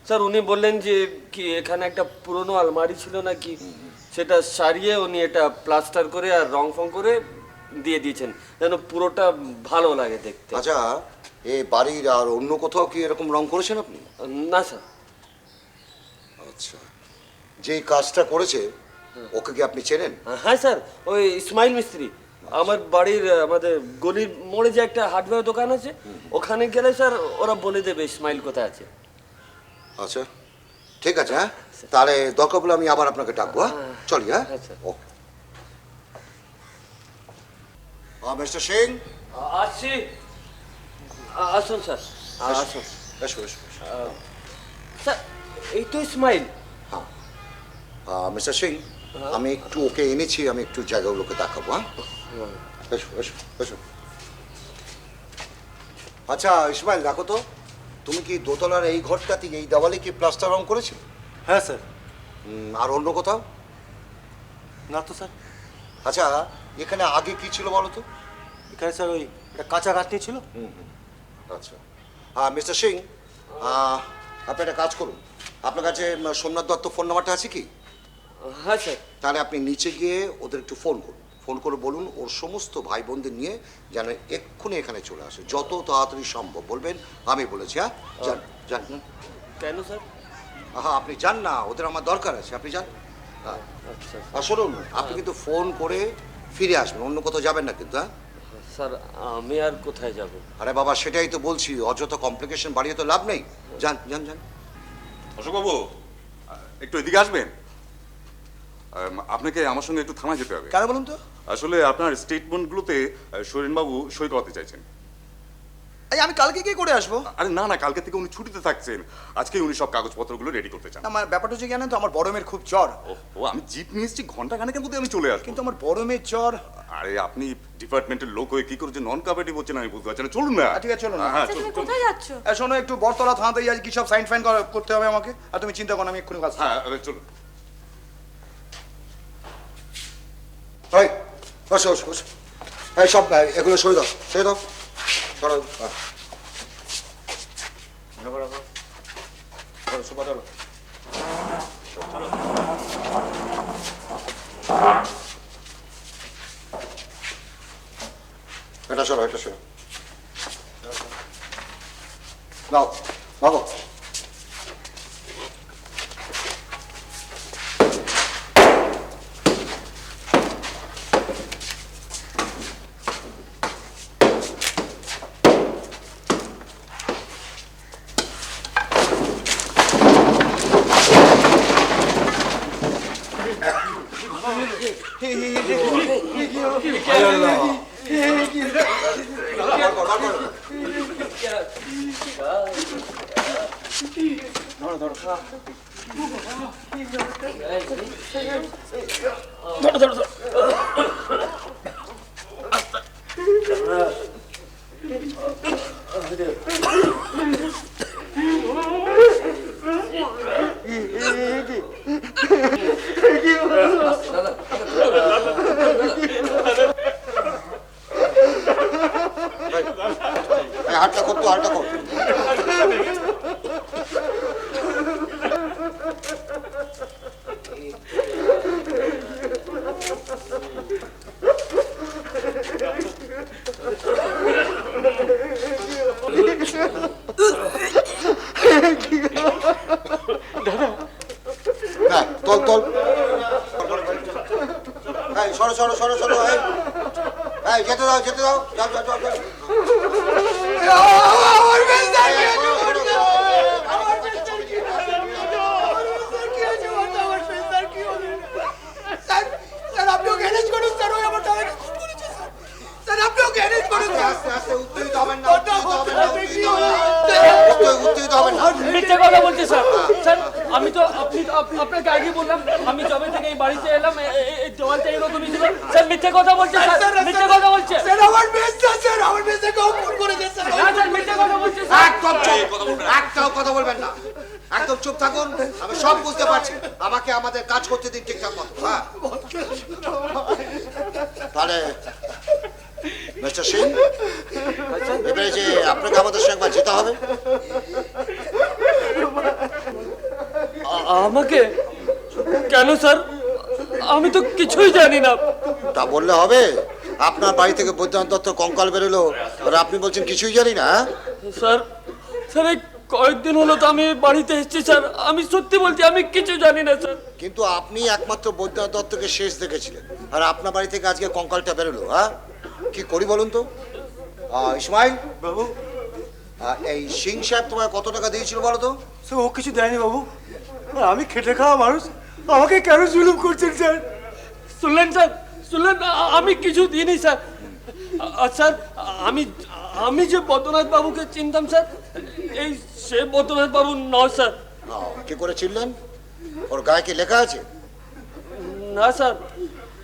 স্যার। উনি বললেন যে কি এখানে একটা পুরনো আলমারি ছিল নাকি, সেটা সারিয়ে উনি এটা প্লাস্টার করে আর রং ফং করে দিয়ে দিয়েছেন, যেন পুরোটা ভালো লাগে দেখতে। আচ্ছা, এই বাড়ির আর অন্য কোথাও কি এরকম রং করেছেন আপনি? না স্যার। আচ্ছা, যেই কাজটা করেছে ওকে কি আপনি চেনেন? হ্যাঁ স্যার, ওই ইসমাইল মিস্ত্রি, আমার বাড়ির আমাদের গলির মোড়ে যে একটা হার্ডওয়্যার দোকান আছে, ওখানে গেলে স্যার ওরা বলে দেবে ইসমাইল কোথায় আছে। আচ্ছা ঠিক আছে। হ্যাঁ তাহলে দরকার পড়লে আমি আবার আপনাকে ডাকবো। হ্যাঁ চলি। হ্যাঁ ও মিস্টার সিং, আসছি। আসুন স্যার, আসুন। এসো এসো। স্যার এই তো ইসমাইল। হ্যাঁ মিস্টার সিং, আমি একটু ওকে এনেছি, আমি একটু জায়গাগুলোকে দেখাবো। হ্যাঁ এসো এসো এসো। আচ্ছা ইসমাইল, দেখো তো, তুমি কি দোতলার এই ঘরটাতে এই দেওয়ালে কি প্লাস্টার রং করেছো? হ্যাঁ স্যার। আর অন্য কোথাও? না তো স্যার। আচ্ছা, এখানে আগে কি ছিল বলো তো? এখানে স্যার ওই একটা কাঁচা কাটনি ছিল। আচ্ছা মিস্টার সিং, আপনি একটা কাজ করুন, আপনার কাছে সোমনাথ দত্ত ফোন নাম্বারটা আছে কি? হ্যাঁ স্যার। তাহলে আপনি নিচে গিয়ে ওদের একটু ফোন করুন, ফোন করে বলুন ওর সমস্ত ভাই বোনদের নিয়ে যেন এক্ষুনি এখানে চলে আসে, যত তাড়াতাড়ি সম্ভব। বলবেন আমি বলেছি। হ্যাঁ যান যান। কেন স্যার? আপনি যান না, ওদের আমার দরকার আছে, আপনি যান। হ্যাঁ আর শুনুন, আপনি কিন্তু ফোন করে ফিরে আসবেন, অন্য কোথাও যাবেন না কিন্তু। হ্যাঁ স্যার, আমি আর কোথায় যাব? আরে বাবা, সেটাই তো বলছি, অযথা কমপ্লিকেশন বাড়িয়ে তো লাভ নেই। যান যান যান। অশোকবাবু একটু এদিকে আসবেন, আপনাকে আমার সঙ্গে একটু থানায় যেতে হবে। কেন বলুন তো? আসলে আপনার স্টেটমেন্টগুলোতে সরেনবাবু সই করাতে চাইছেন। এই আমি কালকে কি করে আসবো? আরে না না, কালকে থেকে উনি ছুটিতে থাকছেন, আজকে উনি সব কাগজপত্রগুলো রেডি করতে চান। আমার ব্যাপারটা হচ্ছে জানেন তো, আমার বড় মেয়ের খুব জ্বর। ও আমি জিপ নিয়ে এসেছি, ঘন্টা খানেকের মধ্যে আমি চলে আসবো। কিন্তু আমার বড় মেয়ের জ্বর। আরে আপনি ডিপার্টমেন্টের লোক হয়ে কি করে যে নন কোঅপারেটিভ হচ্ছেন আমি বুঝতে পারছি না। চলুন না। ঠিক আছে চলুন। হ্যাঁ তুমি কোথায় যাচ্ছ? শোনো, একটু বটতলা থানাতে যাই, কি সব সাইন ফাইন করতে হবে আমাকে, আর তুমি চিন্তা করো, আমি এক্ষুনি কাজ। হ্যাঁ চলুন। এই বসো বসো বসো। এই সব এগুলো সই দাও, সই দাও। চলো সোফা চলো। সরো এটা সরো নাও ভাগো হাতটা করতো হাতটা কর হ্যাঁ তোল তোল এই সরো সরো সরো সরো এই যেতে দাও যেতে দাও যাও যাও যাও মিথ্যে কথা বলছে স্যার। স্যার আমি তো আপনাকে আগে বললাম আমি যবে থেকে এই বাড়িতে এলাম এই দেওয়ালটা এরকমই ছিল। স্যার মিথ্যে কথা বলছে স্যার, মিথ্যে কথা বলছে স্যার। আমার মেয়েটা স্যার, আমার মেয়েটা কেউ ফোন করেছে স্যার। না স্যার মিথ্যে কথা বলছে স্যার। একদম চুপ, একটাও কথা বলবেন না, একদম চুপ থাকুন। আমি সব বুঝতে পারছি, আমাকে আমাদের কাজ করতে দিন ঠিকঠাক মতো। হ্যাঁ তাহলে মিস্টার সিং, এবারে যে আপনাকে আমাদের সঙ্গে একবার যেতে হবে। আমাকে কেন স্যার? আমি তো কিছুই জানি না। তা বললে হবে? আপনার বাড়ি থেকে বৈদ্যনাথ দত্ত কঙ্কাল বেরোলো আর আপনি বলছেন কিছুই জানি না? স্যার স্যার এই কয়েকদিন হলো তো আমি বাড়িতে এসেছি স্যার, আমি সত্যি বলছি আমি কিছু জানি না স্যার। কিন্তু আপনি একমাত্র বৈদ্যনাথ দত্তকে শেষ দেখেছিলেন, আর আপনার বাড়ি থেকে আজকে কঙ্কালটা বেরোলো। হ্যাঁ কি করি বলুন তো? ইসমাইল বাবু, এই সিং সাহেব তোমায় কত টাকা দিয়েছিল বলো তো? স্যার ও কিছু দেয়নি বাবু, আমি খেটে খাওয়া মানুষ, আমাকে কেন জুলুম করছেন স্যার? শুনলেন স্যার, শুনলেন? আমি কিছু দিইনি স্যার। আর স্যার আমি যে বদ্রনাথ বাবুকে চিনতাম স্যার, এই সে বদ্রনাথ বাবু নয় স্যার। কি করে চিনলেন? ওর গায়ে কি লেখা আছে? না স্যার,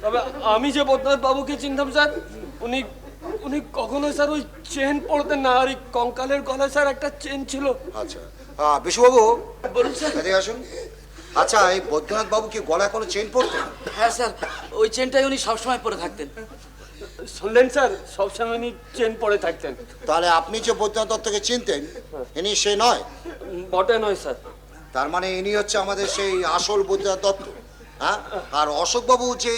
তবে আমি যে বদ্রনাথ বাবুকে চিনতাম স্যার, উনি উনি কখনোই স্যার ওই চেন পরতেন না, আর এই কঙ্কালের গলায় স্যার একটা চেন ছিল। আচ্ছা বিশুবাবু বলুন স্যার। এদিকে আসুন। আচ্ছা এই বৈদ্যনাথ বাবু কি গলায় কোনো চেন পরতেন? হ্যাঁ স্যার, ওই চেনটাই উনি সবসময় পরে থাকতেন। শুনলেন স্যার, সবসময় উনি চেন পরে থাকতেন। তাহলে আপনি যে বৈদ্যনাথ দত্তকে চিনতেন ইনি সে নয়? বটে নয় স্যার। তার মানে ইনি হচ্ছে আমাদের সেই আসল বৈদ্যনাথ দত্ত। হ্যাঁ, আর অশোকবাবু যে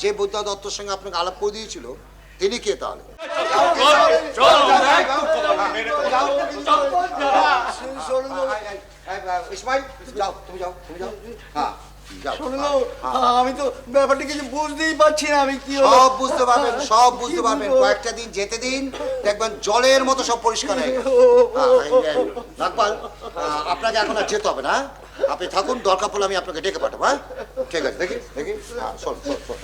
যে বৈদ্যনাথ দত্তর সঙ্গে আপনাকে আলাপ করে দিয়েছিল তিনি কে তাহলে? ইসমাইল যাও, তুমি যাও, তুমি যাও। হ্যাঁ আমি তো ব্যাপারটা কিছু বুঝতেই পারছি না, আমি কি সব বুঝতে পারবেন, সব বুঝতে পারবেন। কয়েকটা দিন যেতে দিন, দেখবেন জলের মতো সব পরিষ্কার হয়ে গেছে। নাকপাল, আপনাকে এখন আর যেতে হবে না, আপনি থাকুন, দরকার পড়লে আমি আপনাকে ডেকে পাঠাবো। হ্যাঁ ঠিক আছে, দেখি দেখি। হ্যাঁ শোন শোন শোন।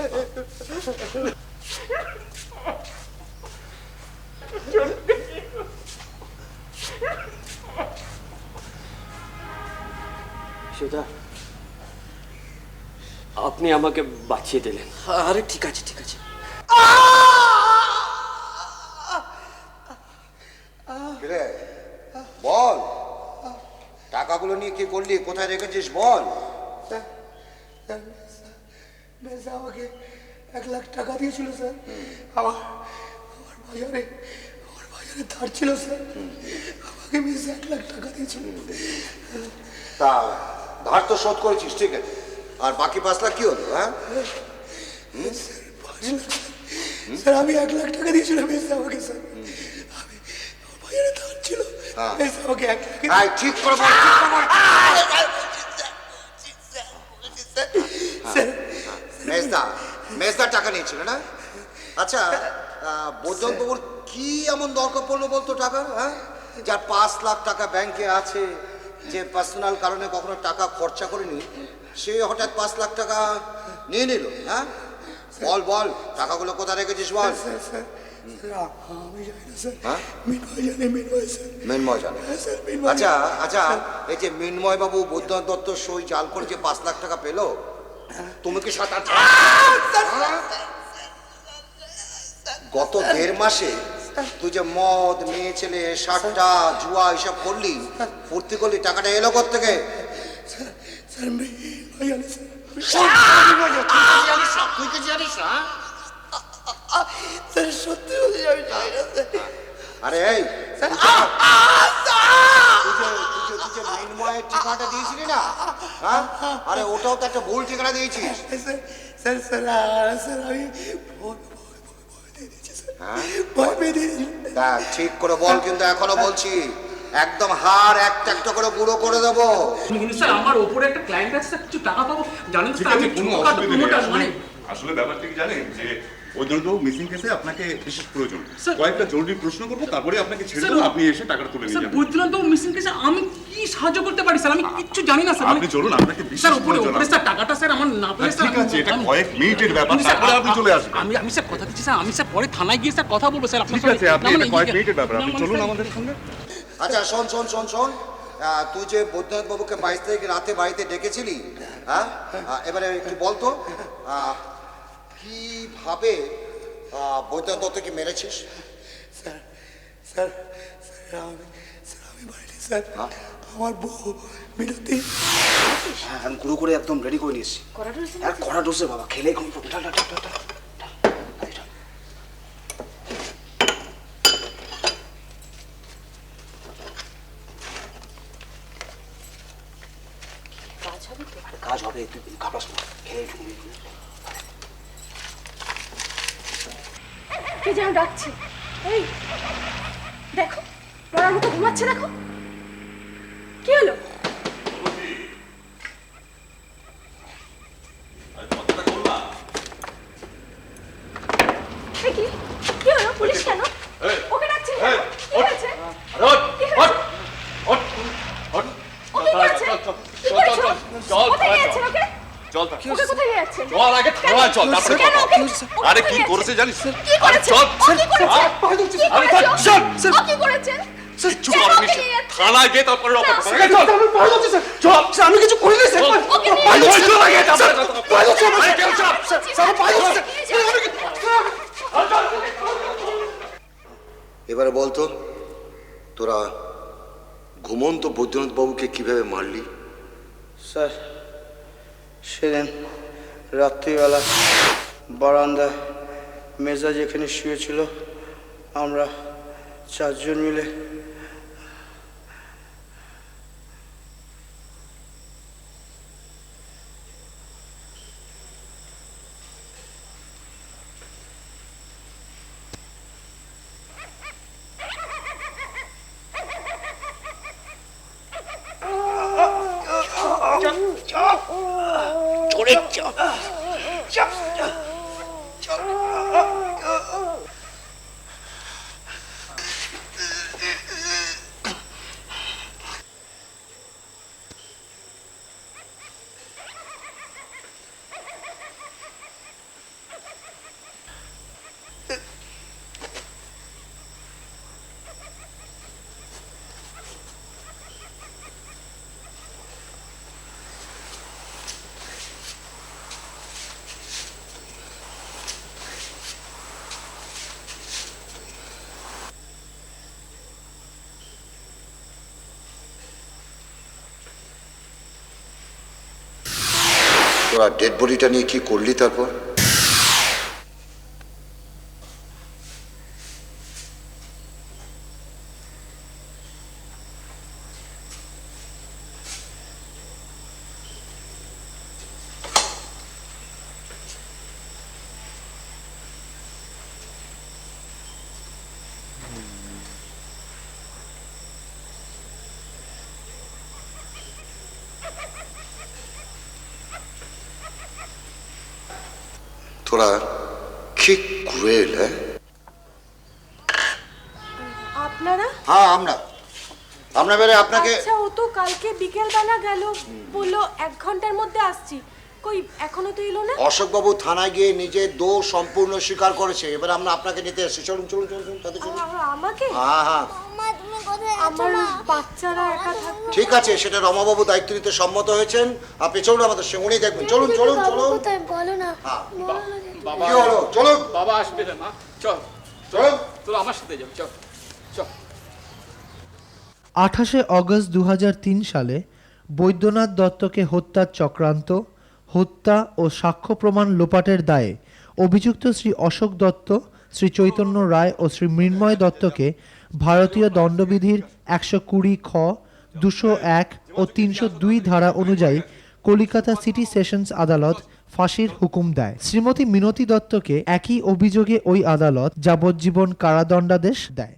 সেটা আপনি আমাকে বাঁচিয়ে দিলেন। আরে ঠিক আছে ঠিক আছে। বল, টাকাগুলো নিয়ে কি করলি, কোথায় রেখেছিস বল? আমাকে 1 লাখ টাকা দিয়েছিল স্যার। আমার বাজারে ধার ছিল স্যার, আমাকে মিস 1 লাখ টাকা দিয়েছিল। তা ধার তো শোধ করেছিস, ঠিক আছে, আর বাকি 5 লাখ কি হলো? হ্যাঁ স্যার আমি 1,00,000 টাকা দিয়েছিলাম মেজদা আমাকে স্যার। আমি আমার বাজারে ধার ছিল, মেজদা আমাকে 1,00,000 এই ঠিক করে বল, ঠিক করে বল। মেজদা মেজদা টাকা নিয়েছিল না? আচ্ছা বৈদ্যনাথ বাবুর কি এমন দরকার পড়লো বলতো টাকা? হ্যাঁ, যার 5 লাখ টাকা ব্যাংকে আছে, যে পার্সোনাল কারণে কখনো টাকা খরচা করেনি, সে হঠাৎ 5 লাখ টাকা নিয়ে নিল। হ্যাঁ বল বল, টাকাগুলো কোথায় রেখেছিস বল। আমি জানি না স্যার, হ্যাঁ মিনময় জানে, মিনময় স্যার। মিনময় জানে? হ্যাঁ স্যার, মিনময়। আচ্ছা আচ্ছা, এই যে মিনময় বাবু বৈদ্যনাথ দত্ত সই জাল করে যে 5 লাখ টাকা পেলো, তুমি কি সাথে গত 1.5 মাসে তুই যে মদ, মেয়ে ছেলে, সাট্টা, জুয়া এইসব করলি, ফুর্তি করলি, টাকাটা এলো কোত্থেকে? স্যার মিনময় জানে স্যার। তুই কি জানিস? স্যার সত্যি বলছি, আমি জানি না স্যার। আরে এই তুই যে মিনময়ের ঠিকানাটা দিয়েছিলি না, হ্যাঁ, আরে ওটাও তো একটা ভুল ঠিকানা দিয়েছিস। স্যার স্যার স্যার আমি ভয় পেয়ে দিয়েছি। দেখ ঠিক করে বল, কিন্তু এখনো বলছি একদম হাড় একটা একটা করে গুঁড়ো করে দেবো। কিন্তু স্যার আমার ওপরে একটা ক্লায়েন্ট আছে স্যার, কিছু টাকা পাবো জানেন তো ঠিক স্যার, আমি আছে, কোনো ছোটখাটো অসুবিধা নেই। promoter, মানে আসলে ব্যাপারটা কি জানেন, যে বৈদ্যনাথবাবু মিসিং কেসে আপনাকে বিশেষ প্রয়োজন। স্যার, কয়েকটা জরুরি প্রশ্ন করবো, তারপরে আপনাকে ছেড়ে স্যার, দেবো, আপনি এসে টাকাটা তুলে নিয়ে স্যার যাবেন। বৈদ্যনাথ বাবু মিসিং কেসে আমি কি সাহায্য করতে পারি স্যার? আমি কিচ্ছু জানি না স্যার। আপনি চলুন, আপনাকে বিশেষ স্যার উপরে প্রয়োজন। উপরে স্যার টাকাটা স্যার আমার না পেলে স্যার ঠিক আছে, এটা আমি- কয়েক মিনিটের ব্যাপার, কিন্তু স্যার, তারপরে আপনি চলে আসবেন। আমি স্যার কথা দিচ্ছি স্যার, আমি স্যার পরে থানায় গিয়ে স্যার কথা বলবো স্যার আপনার ঠিক সাথে। আছে, আপনি না, মানে এটা কয়েক ইয়ে- মিনিটের ব্যাপার, না, আপনি মানে চলুন স্যার- আমাদের সঙ্গে। আচ্ছা শোন শোন শোন শোন, তুই যে বৈদ্যনাথ বাবুকে 22 তারিখ রাতে বাড়িতে ডেকেছিলি, হ্যাঁ, এবারে একটু বলতো কিভাবে বৈদ্যনাথ দত্তকে মেরেছিস? স্যার স্যার স্যার আমি বাড়িতে স্যার, আমার বউ মিনতি। হ্যাঁ আমি গুঁড়ো করে একদম রেডি করে নিয়েছি। কড়া ডোজ আর কড়া ডোসে বাবা, খেলে ঘুম পড়বে। কাজ হবে তো? কাজ হবে, তুই খাবার খেলে ঘুমিয়ে। কে যেন ডাকছে। এই দেখো, মরার মতো ঘুমাচ্ছে, দেখো কি হলো? এই কি কি হলো? পুলিশ কেন ওকে ডাকছেন কেন? কি হয়েছে? কি হয়েছে? ওকে কি হয়েছে? কি করেছো? কোথায় নিয়ে যাচ্ছেন ওকে? ওকে কোথায় নিয়ে যাচ্ছেন? আগে থানায় চল, তারপরে কেন কথা। ওকে? আরে কি করেছে জানিস? কি করেছে? ও কি করেছে? কি আরে করেছে? চল, ও কি করেছে? কিচ্ছু করেনি সে। থানায় গিয়ে তারপরে অপেক্ষা কর। চল, আমি ভয় হচ্ছে স্যার। চল, স্যার আমি কিছু করিনি স্যার। ওকে নিয়ে ভয় হচ্ছে, চল আগে, তারপরে স্যার, ভয় হচ্ছে আমার। আরে কেউ চল। স্যার, ভয় হচ্ছে। এবারে বলতো তোরা ঘুমন্ত বৈদ্যনাথ বাবুকে কিভাবে মারলি? স্যার সেদিন রাত্রিবেলা বারান্দায় মেজা যেখানে শুয়েছিল, আমরা 4 জন মিলে তোরা ডেড বডিটা নিয়ে কি করলি তারপর? তোরা কি ক্রুয়েল, হ্যাঁ? আপনারা? হ্যাঁ আমরা বেরে আপনাকে আচ্ছা, ও তো কালকে বিকেল বেলা গেল, বললো 1 ঘন্টার মধ্যে আসছি, কই এখনো তো এলো না। অশোকবাবু থানায় গিয়ে নিজের দোষ সম্পূর্ণ স্বীকার করেছে, এবার আমরা আপনাকে নিতে এসেছি। চলুন চলুন চলুন তাতে চলুন। আমাকে? হ্যাঁ আমার বাচ্চারা একা থাকবে। ঠিক আছে, সেটা রমাবাবু দায়িত্ব নিতে সম্মত হয়েছেন। আপনি চলুন আমাদের সঙ্গে, উনি দেখবেন। চলুন চলুন চলুন। বলো না। বাবা কি হলো? চলুন। বাবা আসবে না মা, চল চল চল আমার সাথে যাবি, চল চল। 28 অগস্ট 2003 সালে বৈদ্যনাথ দত্তকে হত্যার চক্রান্ত, হত্যা ও সাক্ষ্য প্রমাণ লোপাটের দায়ে অভিযুক্ত শ্রী অশোক দত্ত, শ্রী চৈতন্য রায় ও শ্রী মৃন্ময় দত্তকে ভারতীয় দণ্ডবিধির 120 খ, 201 ও 302 ধারা অনুযায়ী কলিকাতা সিটি সেশনস আদালত ফাঁসির হুকুম দেয়। শ্রীমতী মিনতি দত্তকে একই অভিযোগে ওই আদালত যাবজ্জীবন কারাদণ্ডাদেশ দেয়।